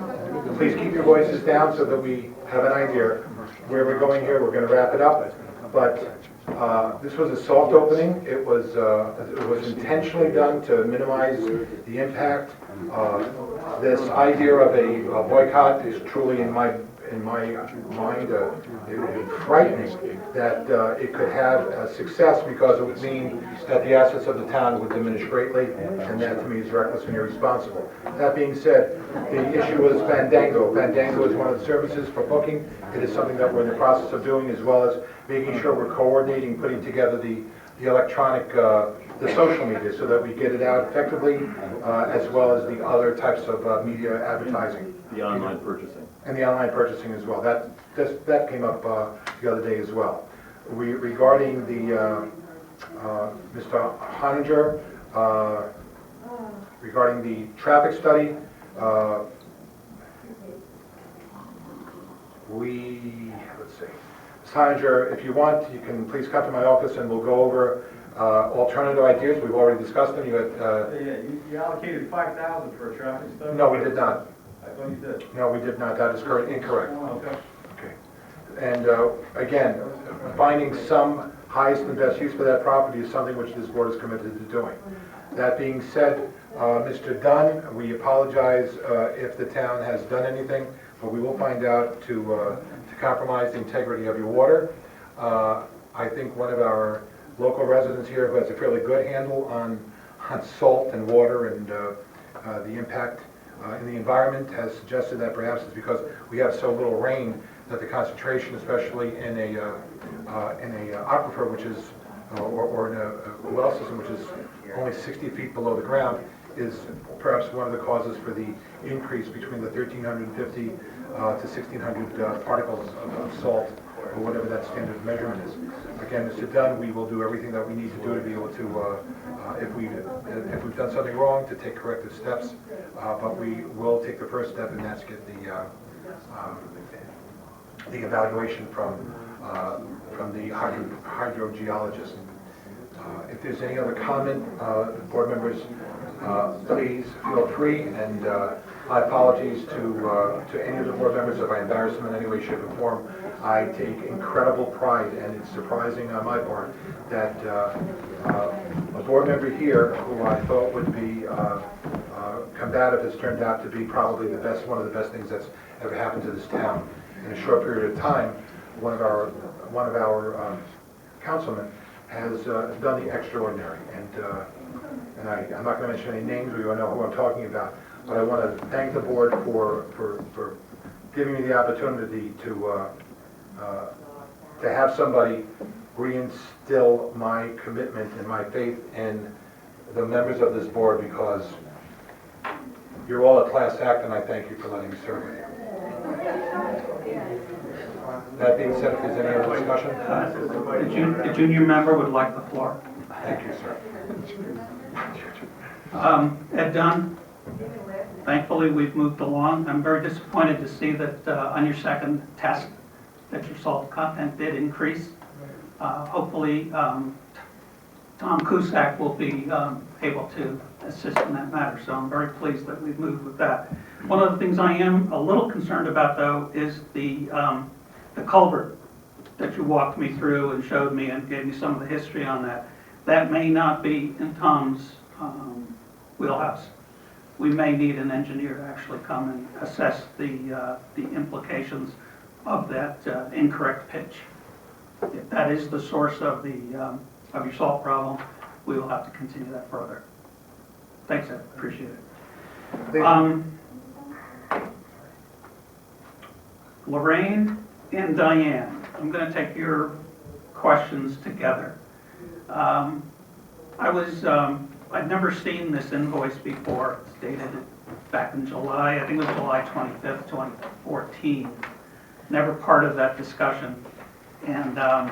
Please keep your voices down so that we have an idea where we're going here. We're going to wrap it up. But this was a soft opening. It was intentionally done to minimize the impact. This idea of a boycott is truly, in my mind, frightening that it could have a success, because it would mean that the assets of the town would diminish greatly, and that to me is reckless and irresponsible. That being said, the issue was Fandango. Fandango is one of the services for booking. It is something that we're in the process of doing, as well as making sure we're coordinating, putting together the electronic, the social media, so that we get it out effectively, as well as the other types of media advertising. The online purchasing. And the online purchasing as well. That came up the other day as well. Regarding the Mr. Honinger, regarding the traffic study, let's see. Ms. Honinger, if you want, you can please come to my office and we'll go over alternative ideas. We've already discussed them. You allocated 5,000 for a traffic study? No, we did not. I thought you did. No, we did not. That is incorrect. Okay. Okay. And again, finding some highest and best use for that property is something which this board is committed to doing. That being said, Mr. Dunn, we apologize if the town has done anything, but we will find out to compromise the integrity of your water. I think one of our local residents here who has a fairly good handle on salt and water and the impact in the environment has suggested that perhaps it's because we have so little rain that the concentration, especially in a aquifer, which is or in a well system which is only 60 feet below the ground, is perhaps one of the causes for the increase between the 1,350 to 1,600 particles of salt, or whatever that standard measurement is. Again, Mr. Dunn, we will do everything that we need to do to be able to, if we've done something wrong, to take corrective steps, but we will take the first step, and that's get the evaluation from the hydrogeologist. If there's any other comment, board members, please feel free, and my apologies to any of the board members if I embarrass them in any way, shape, or form. I take incredible pride, and it's surprising on my part that a board member here who I thought would be combative has turned out to be probably one of the best things that's ever happened to this town. In a short period of time, one of our councilmen has done the extraordinary, and I'm not going to mention any names. We all know who I'm talking about, but I want to thank the board for giving me the opportunity to have somebody reinstill my commitment and my faith in the members of this board, because you're all a class act, and I thank you for letting me serve with you. That being said, if there's any other discussion? The junior member would like the floor. Thank you, sir. Ed Dunn, thankfully we've moved along. I'm very disappointed to see that on your second test that your salt content did increase. Hopefully Tom Cusack will be able to assist in that matter, so I'm very pleased that we've moved with that. One of the things I am a little concerned about, though, is the culvert that you walked me through and showed me and gave me some of the history on that. That may not be in Tom's wheelhouse. We may need an engineer to actually come and assess the implications of that incorrect pitch. If that is the source of your salt problem, we will have to continue that further. Thanks, Ed. Appreciate it. Lorraine and Diane, I'm going to take your questions together. I'd never seen this invoice before. It's dated back in July, I think it was July 25th, 2014. Never part of that discussion. And I'm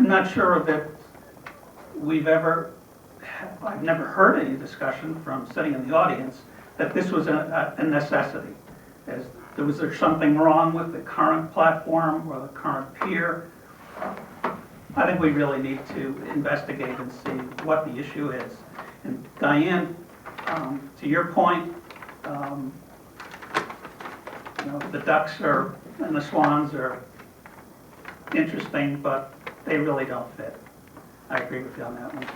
not sure that I've never heard any discussion from sitting in the audience that this was a necessity. Was there something wrong with the current platform or the current pier? I think we really need to investigate and see what the issue is. And Diane, to your point, the ducks and the swans are interesting, but they really don't fit. I agree with you on that one.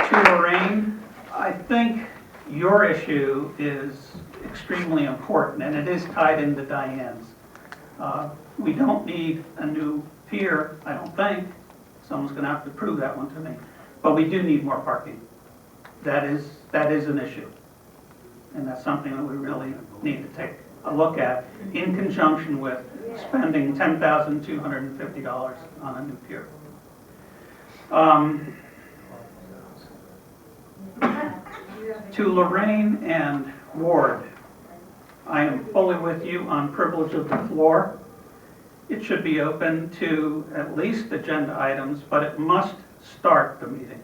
To Lorraine, I think your issue is extremely important, and it is tied into Diane's. We don't need a new pier, I don't think. Someone's going to have to prove that one to me. But we do need more parking. That is an issue. And that's something that we really need to take a look at in conjunction with spending $10,250 on a new pier. To Lorraine and Ward, I am fully with you on privilege of the floor. It should be open to at least agenda items, but it must start the meeting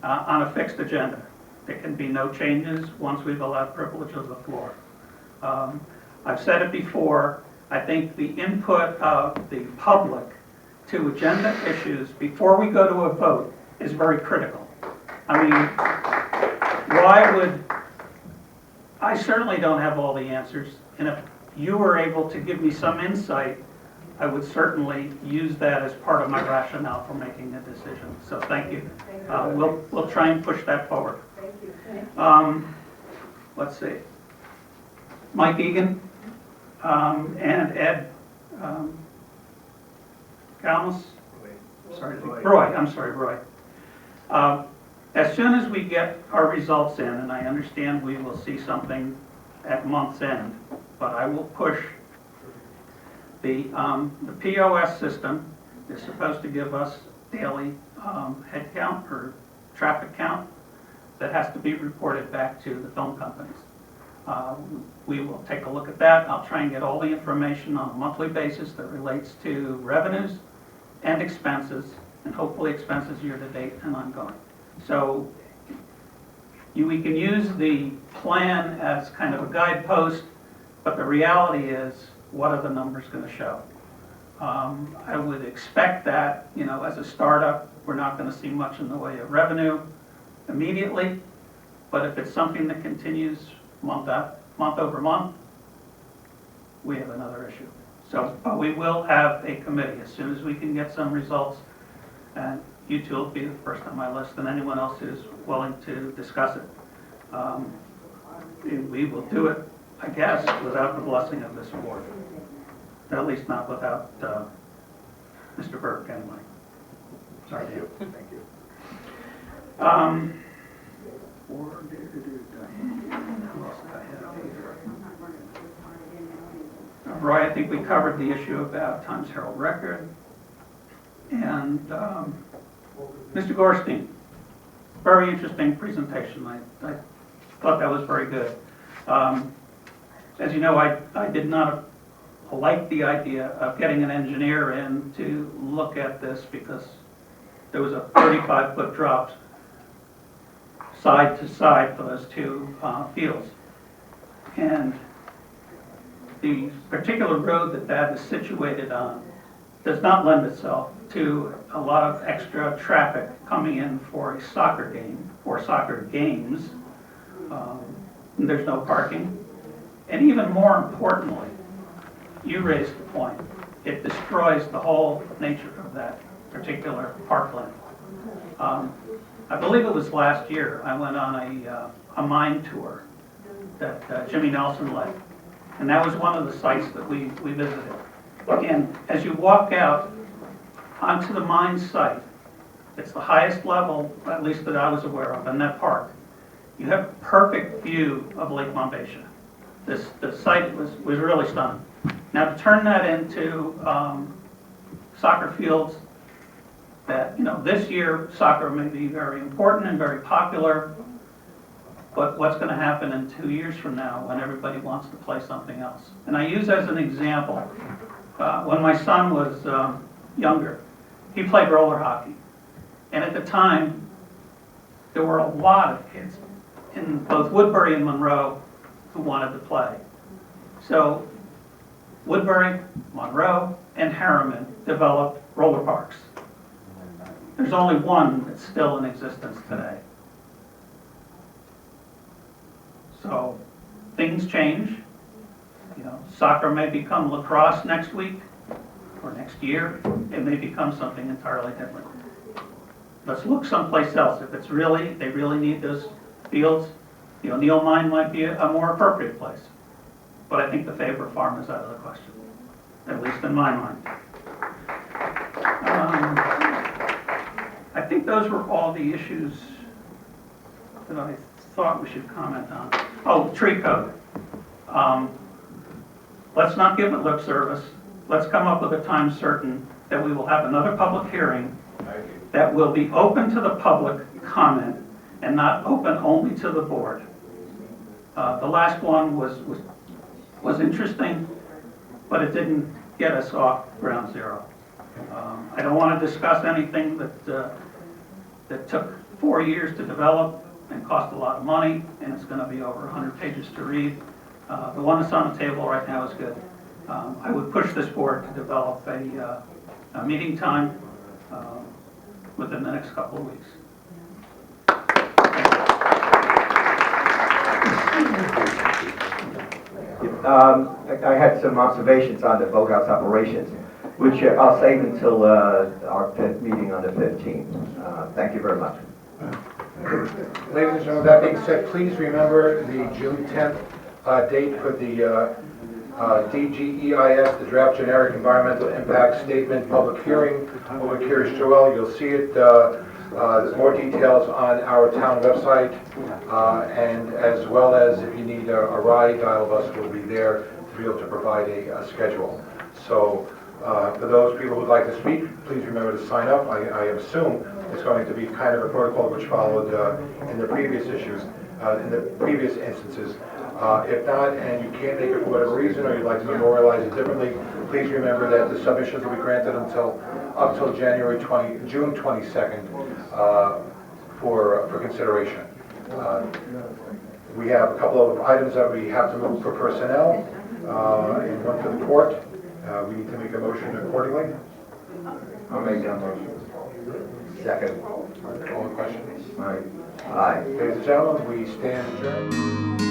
on a fixed agenda. There can be no changes once we've allowed privilege of the floor. I've said it before, I think the input of the public to agenda issues before we go to a vote is very critical. I mean, I certainly don't have all the answers, and if you were able to give me some insight, I would certainly use that as part of my rationale for making a decision. So thank you. We'll try and push that forward. Let's see. Mike Egan and Ed Galmus. Roy. As soon as we get our results in, and I understand we will see something at month's end, but I will push the POS system is supposed to give us daily head count or traffic count that has to be reported back to the film companies. We will take a look at that. I'll try and get all the information on a monthly basis that relates to revenues and expenses, and hopefully expenses year-to-date and ongoing. So we can use the plan as kind of a guidepost, but the reality is, what are the numbers going to show? I would expect that, as a startup, we're not going to see much in the way of revenue immediately, but if it's something that continues month over month, we have another issue. So we will have a committee as soon as we can get some results, and you two will be the first on my list, and anyone else who's willing to discuss it. We will do it, I guess, without the blessing of this board. At least not without Mr. Burke, anyway. Sorry. Thank you. Thank you. Roy, I think we covered the issue about Times Herald Record. And Mr. Gorstein, very interesting presentation. I thought that was very good. As you know, I did not like the idea of getting an engineer in to look at this because there was a 35-foot drop side to side for those two fields. And the particular road that is situated on does not lend itself to a lot of extra traffic coming in for a soccer game or soccer games. There's no parking. And even more importantly, you raised the point, it destroys the whole nature of that particular parkland. I believe it was last year, I went on a mine tour that Jimmy Nelson led. And that was one of the sites that we visited. And as you walk out onto the mine site, it's the highest level, at least that I was aware of, in that park. You have a perfect view of Lake Monbassia. The site was really stunning. Now to turn that into soccer fields, that, this year soccer may be very important and very popular, but what's going to happen in 2 years from now when everybody wants to play something else? And I use as an example, when my son was younger, he played roller hockey. And at the time, there were a lot of kids in both Woodbury and Monroe who wanted to play. So Woodbury, Monroe, and Harriman developed roller parks. There's only one that's still in existence today. So things change. Soccer may become lacrosse next week or next year. It may become something entirely different. Let's look someplace else. If they really need those fields, the O'Neill Mine might be a more appropriate place. But I think the Faber Farm is out of the question, at least in my mind. I think those were all the issues that I thought we should comment on. Oh, tree code. Let's not give it lip service. Let's come up with a time certain that we will have another public hearing that will be open to the public comment and not open only to the board. The last one was interesting, but it didn't get us off ground zero. I don't want to discuss anything that took 4 years to develop and cost a lot of money, and it's going to be over 100 pages to read. The one that's on the table right now is good. I would push this board to develop a meeting time within the next couple of weeks. I had some observations on the boathouse operations, which I'll save until our meeting on the 15th. Thank you very much. Ladies and gentlemen, that being said, please remember the June 10th date for the DGEIS, the Draft Generic Environmental Impact Statement Public Hearing over Kirsch Joel. You'll see it, there's more details on our town website, and as well as if you need a ride, Dial of Us will be there to be able to provide a schedule. So For those people who'd like to speak, please remember to sign up. I assume it's going to be kind of a protocol which followed in the previous issues, in the previous instances. If not, and you can't make it for whatever reason, or you'd like to memorialize it differently, please remember that the submissions will be granted up till June 22nd for consideration. We have a couple of items that we have to move for personnel, and one for the court. We need to make a motion accordingly. I'll make that motion. Second. All the questions? Aye. Aye. Ladies and gentlemen, we stand adjourned.